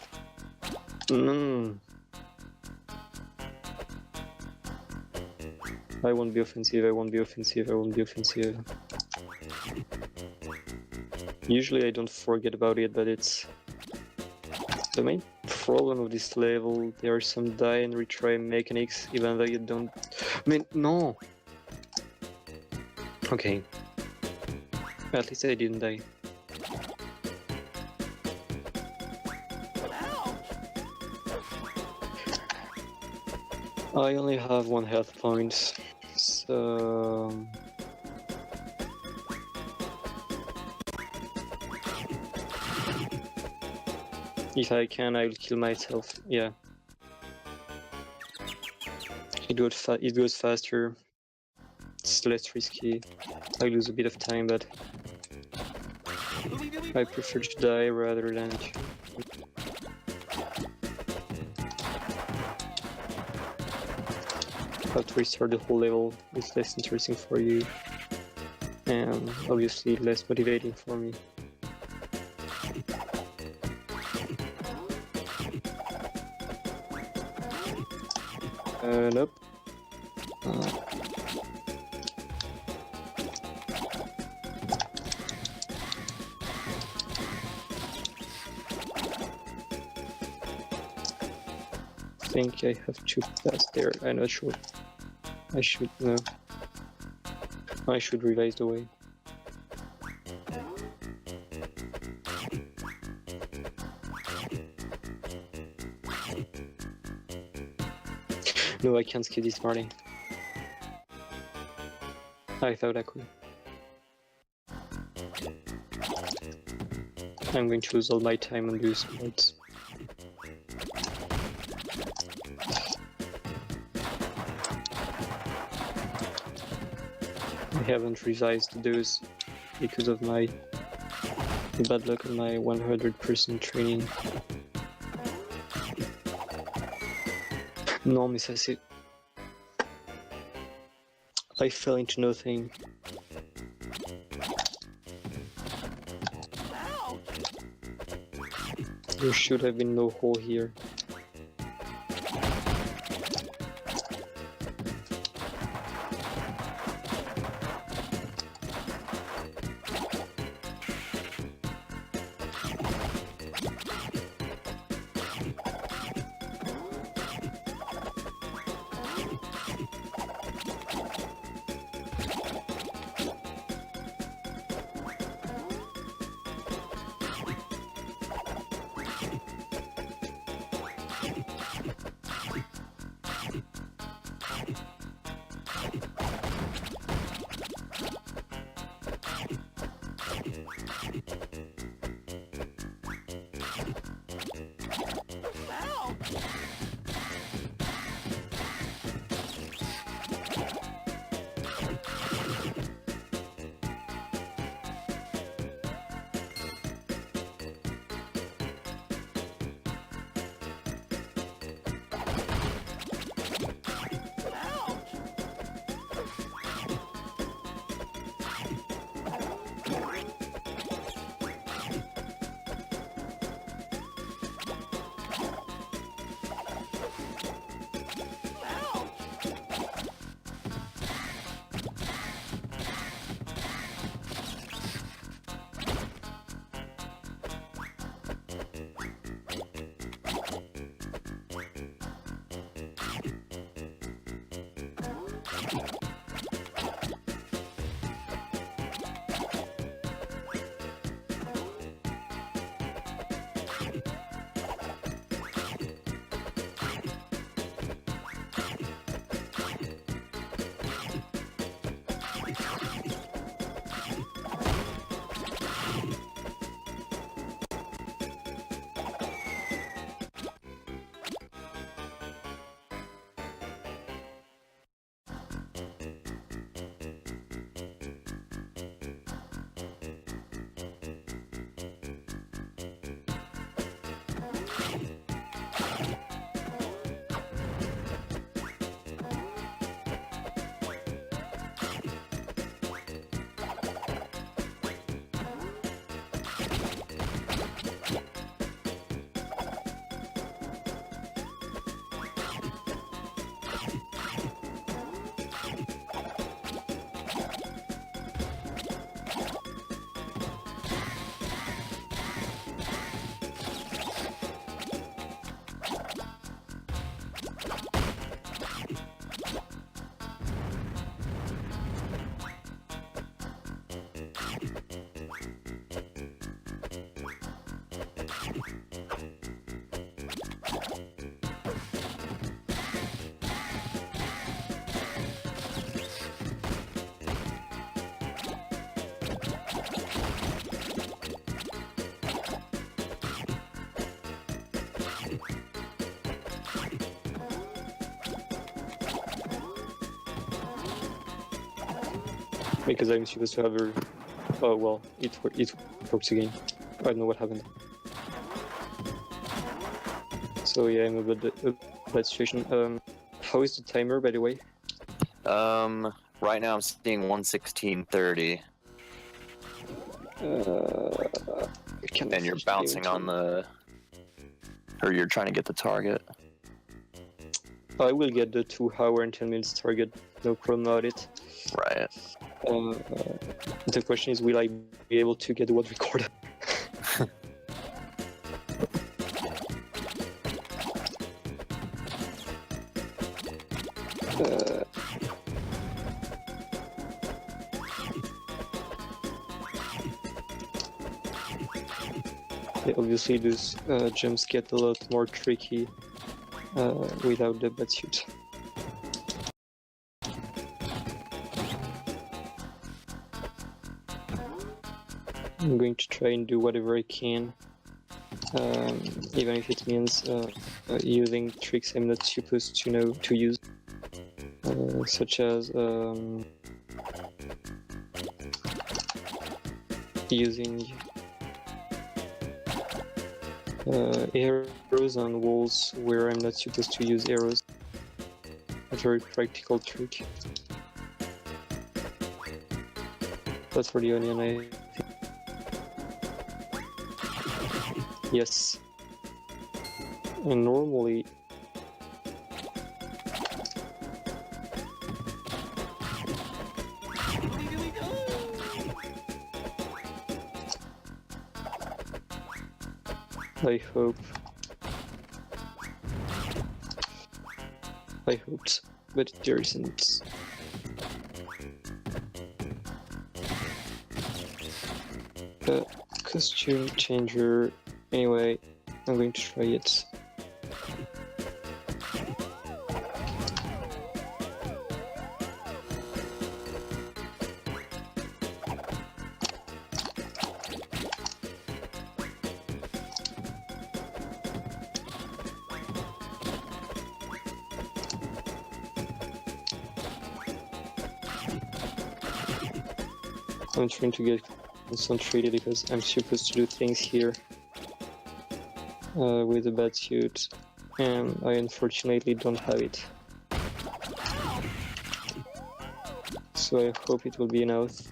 I won't be offensive, I won't be offensive, I won't be offensive. Usually I don't forget about it, but it's the main problem of this level. There are some die and retry mechanics, even though you don't... I mean, no! Okay. At least I didn't die. I only have 1 health point, so... If I can, I'll kill myself. Yeah. It goes faster. It's less risky. I lose a bit of time, but I prefer to die rather than to... have to restart the whole level. It's less interesting for you, and obviously less motivating for me. Nope. I think I have to pass there. I'm not sure. I should know. I should revise the way. No, I can't skip this party. I thought I could. I'm going to lose all my time on those parts. I haven't revised those because of my Bad luck on my 100% training. Non, mais ça c'est... I fell into nothing. There should have been no hole here. Because I'm supposed to have her... Oh well, it works again. I don't know what happened. So yeah, I'm a bad situation. How is the timer, by the way? Right now I'm seeing 1:16:30. And you're bouncing on the... Or you're trying to get the target. I will get the 2 hour and 10 minutes target, no problem about it. Right. The question is, will I be able to get the world record? Yeah, obviously those jumps get a lot more tricky without the batsuit. I'm going to try and do whatever I can, even if it means using tricks I'm not supposed to know to use, such as using arrows on walls where I'm not supposed to use arrows. A very practical trick. That's for the onion, I think. Yes. And normally... I hope. I hoped, but there isn't. Costume changer. Anyway, I'm going to try it. I'm trying to get concentrated because I'm supposed to do things here with a bad suit, and I unfortunately don't have it. So I hope it will be enough.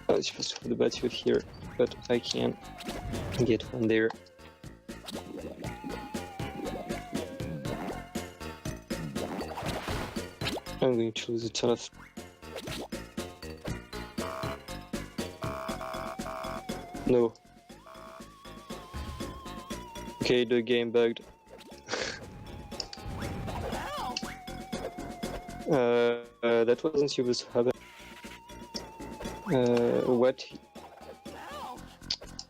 I was supposed to put the bad suit here, but I can't get one there. I'm going to lose a ton of... No. Okay, the game bugged. That wasn't supposed to happen. What?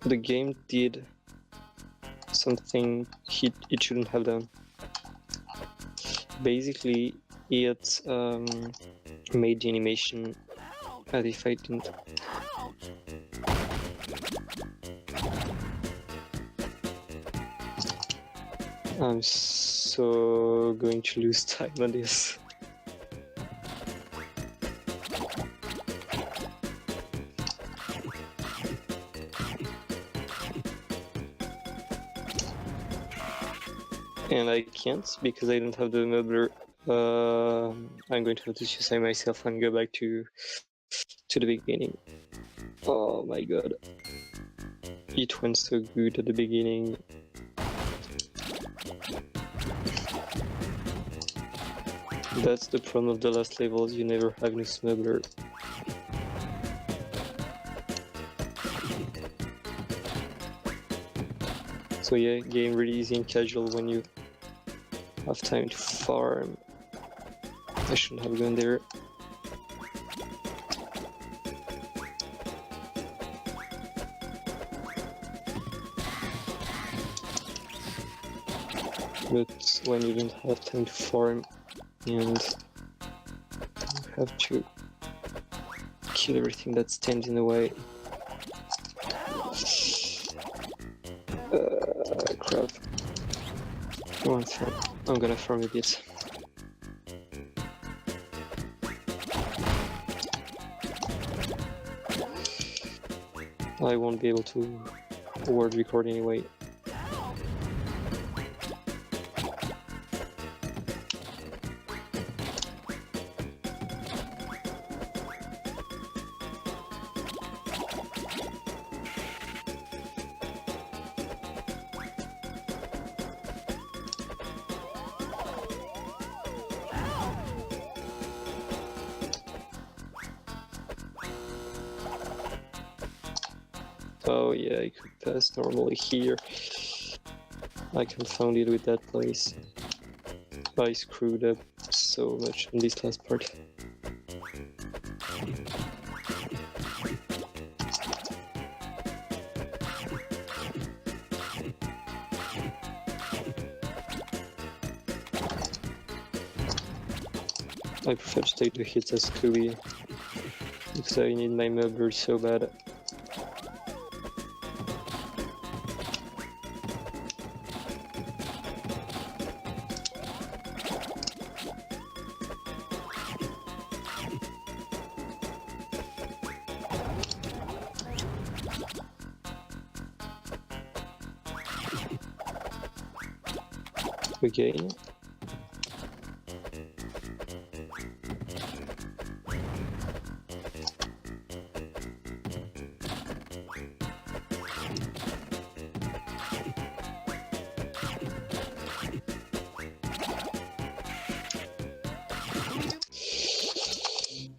The game did something it shouldn't have done. Basically, it made the animation as if I didn't. I'm so going to lose time on this. And I can't because I don't have the muddler. I'm going to have to suicide myself and go back to the beginning. Oh my god. It went so good at the beginning. That's the problem of the last levels, you never have no smuggler. So yeah, game really easy and casual when you have time to farm. I shouldn't have gone there. But when you don't have time to farm and you have to kill everything that stands in the way. Crap. Go on, farm. I'm gonna farm a bit. I won't be able to word record anyway. Oh yeah, I could pass normally here. I confounded with that place. I screwed up so much in this last part. I prefer to take the hits as Scooby because I need my mob so bad. Again.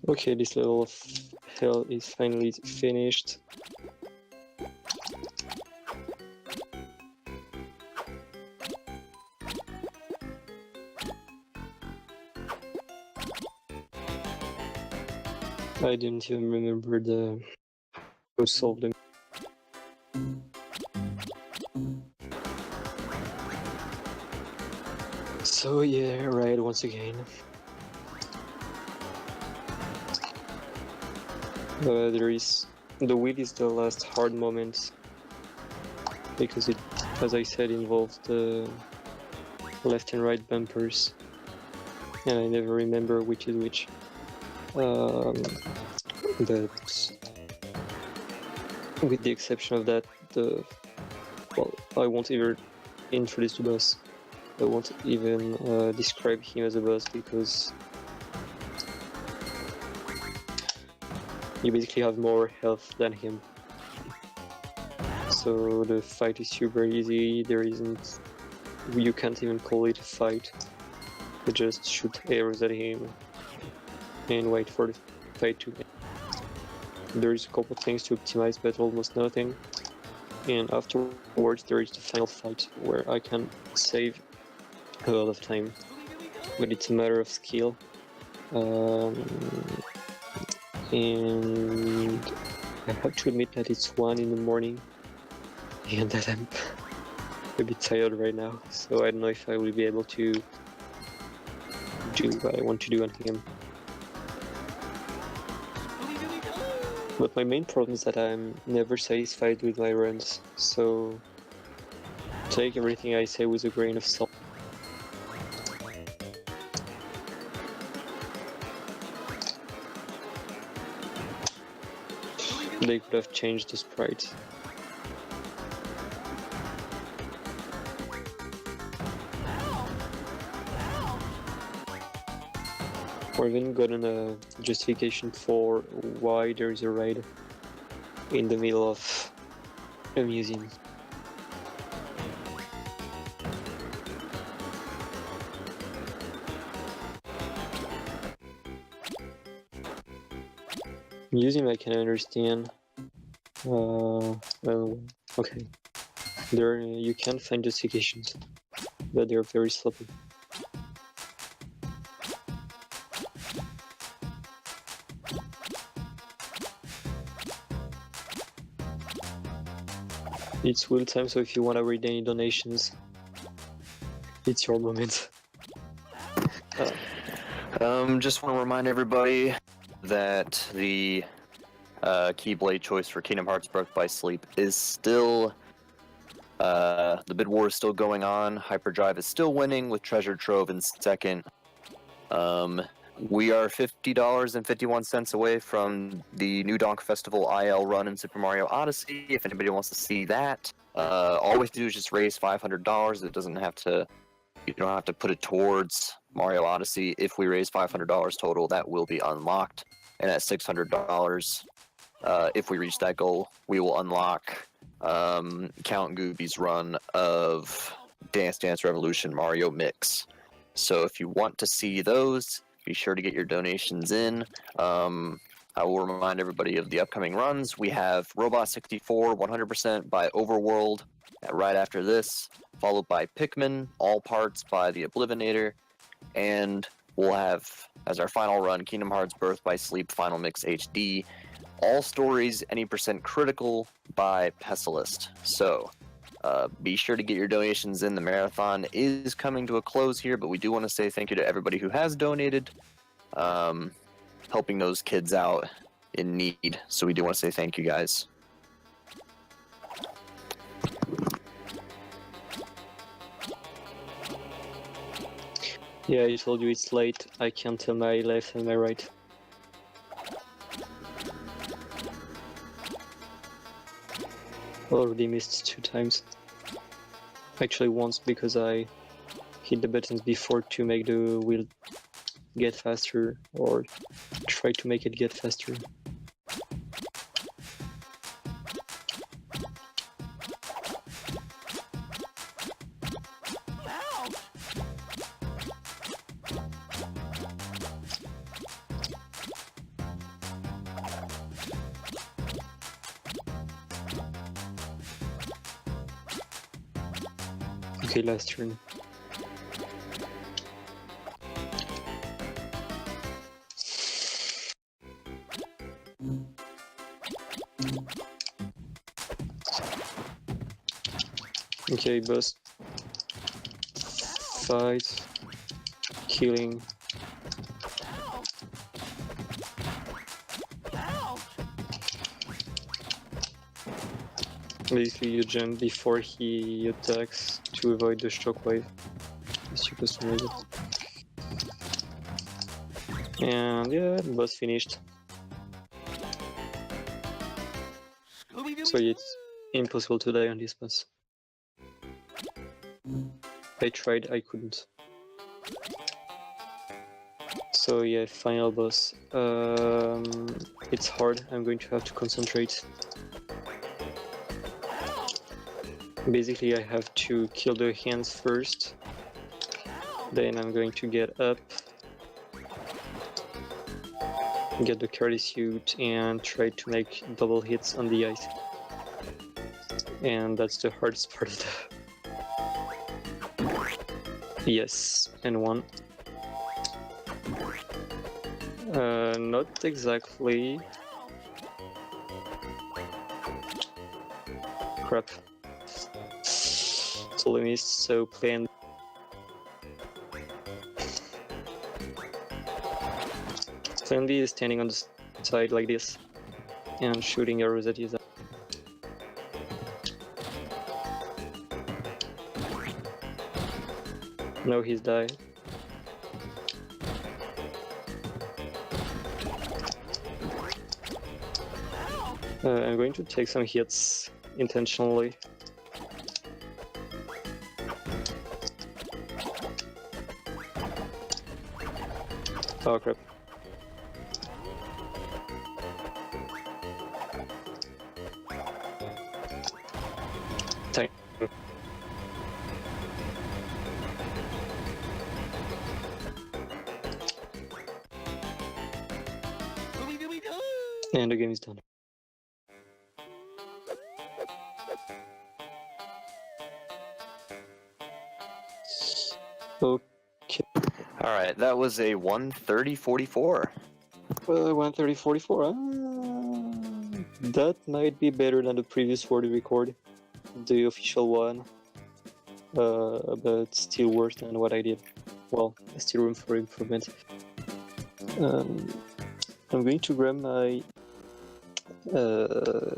Okay, this level of hell is finally finished. I didn't even remember who solved them. So yeah, right, once again. The wheel is the last hard moment because it, as I said, involves the left and right bumpers, and I never remember which is which. But with the exception of that, I won't even introduce the boss. I won't even describe him as a boss because you basically have more health than him. So the fight is super easy. You can't even call it a fight. You just shoot arrows at him and wait for the fight to end. There's a couple things to optimize, but almost nothing. And afterwards there is the final fight where I can save a lot of time, but it's a matter of skill. And I have to admit that it's 1 in the morning and that I'm a bit tired right now, so I don't know if I will be able to do what I want to do on him. But my main problem is that I'm never satisfied with my runs, so take everything I say with a grain of salt. They could have changed the sprites. Or even gotten a justification for why there is a raid in the middle of a museum. Museum I can understand. Well, okay. There you can find justifications, but they're very sloppy. It's wheel time, so if you want to read any donations, it's your moment. Just want to remind everybody that the Keyblade choice for Kingdom Hearts Birth by Sleep is still, the bid war is still going on. Hyperdrive is still winning with Treasure Trove in second. We are $50.51 away from the New Donk Festival IL run in Super Mario Odyssey. If anybody wants to see that, all we have to do is just raise $500. It doesn't have to, you don't have to put it towards Mario Odyssey. If we raise $500 total, that will be unlocked. And at $600, if we reach that goal, we will unlock Count Gooby's run of Dance Dance Revolution Mario Mix. So if you want to see those, be sure to get your donations in. I will remind everybody of the upcoming runs. We have Robot 64 100% by Overworld right after this, followed by Pikmin, all parts by the Oblivinator, and we'll have, as our final run, Kingdom Hearts Birth by Sleep Final Mix HD, all stories any percent critical by Pessilist. So be sure to get your donations in. The marathon is coming to a close here, but we do want to say thank you to everybody who has donated, helping those kids out in need. So we do want to say thank you, guys. Yeah, I told you it's late. I can't tell my left and my right. Already missed 2 times. Actually once because I hit the buttons before to make the wheel get faster or try to make it get faster. Okay, last turn. Okay, boss. Fight. Killing. Basically, you jump before he attacks to avoid the shockwave. It's supposed to make it. And yeah, the boss finished. So it's impossible to die on this boss. I tried, I couldn't. So yeah, final boss. It's hard, I'm going to have to concentrate. Basically I have to kill the hands first. Then I'm going to get up. Get the carry suit and try to make double hits on the ice. And that's the hardest part of the... Yes, and one. Not exactly. Crap. Totally missed, so plan. Plan B is standing on the side like this and shooting arrows at his eye. No, he's died. I'm going to take some hits intentionally. Oh crap. Time. And the game is done. Okay. Alright, that was a 1:30:44. 1:30:44. That might be better than the previous 40 record, the official one, but still worse than what I did. Well, still room for improvement. I'm going to grab my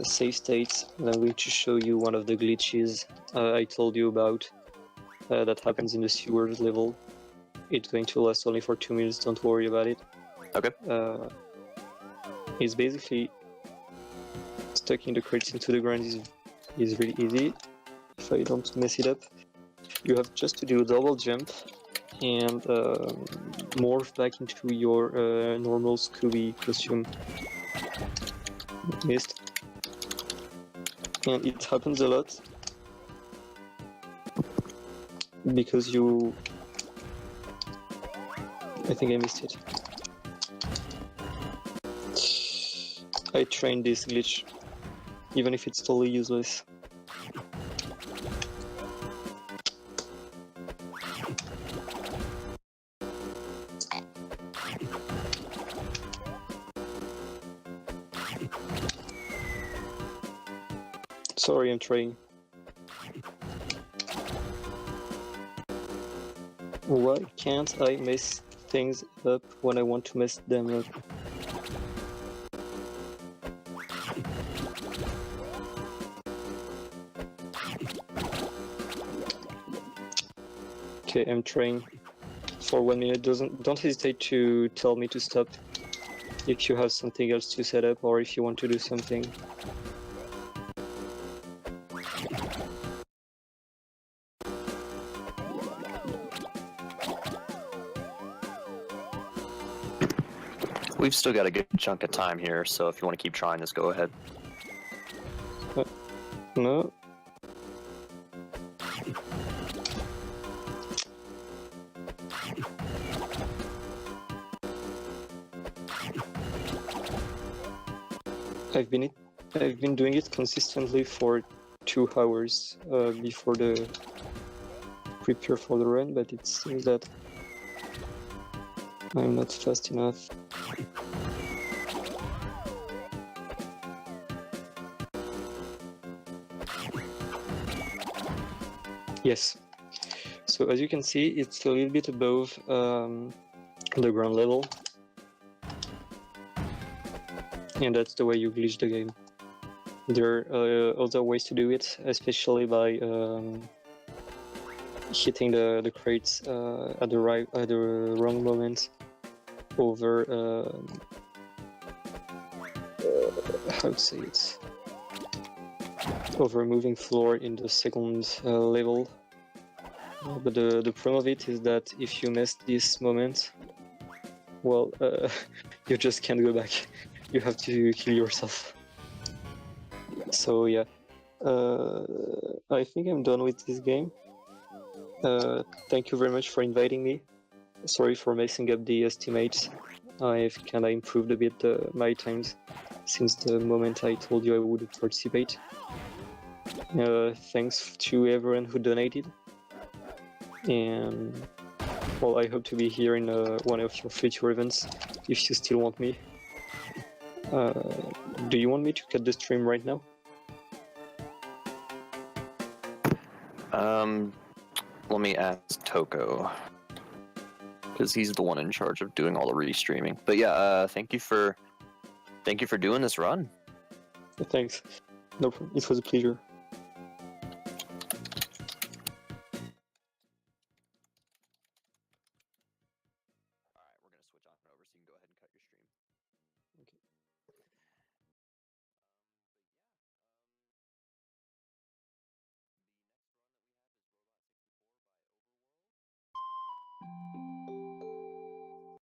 save states, and I'm going to show you one of the glitches I told you about that happens in the sewers level. It's going to last only for 2 minutes, don't worry about it. Okay. It's basically stucking the crates into the ground is really easy. If I don't mess it up, you have just to do a double jump and morph back into your normal Scooby costume. Missed. And it happens a lot because you... I think I missed it. I trained this glitch, even if it's totally useless. Sorry, I'm trying. Why can't I mess things up when I want to mess them up? Okay, I'm trying for 1 minute. Don't hesitate to tell me to stop if you have something else to set up or if you want to do something. We've still got a good chunk of time here, so if you want to keep trying this, go ahead. No. I've been doing it consistently for 2 hours before the prepare for the run, but it seems that I'm not fast enough. Yes. So as you can see, it's a little bit above the ground level. And that's the way you glitch the game. There are other ways to do it, especially by hitting the crates at the wrong moment over how to say it, over a moving floor in the second level. But the problem of it is that if you miss this moment, well, you just can't go back. You have to kill yourself. So yeah, I think I'm done with this game. Thank you very much for inviting me. Sorry for messing up the estimates. I've kinda improved a bit my times since the moment I told you I would participate. Thanks to everyone who donated. And well, I hope to be here in one of your future events if you still want me. Do you want me to cut the stream right now? Let me ask Toko, because he's the one in charge of doing all the restreaming. But yeah, thank you for doing this run. Thanks. No problem. It was a pleasure.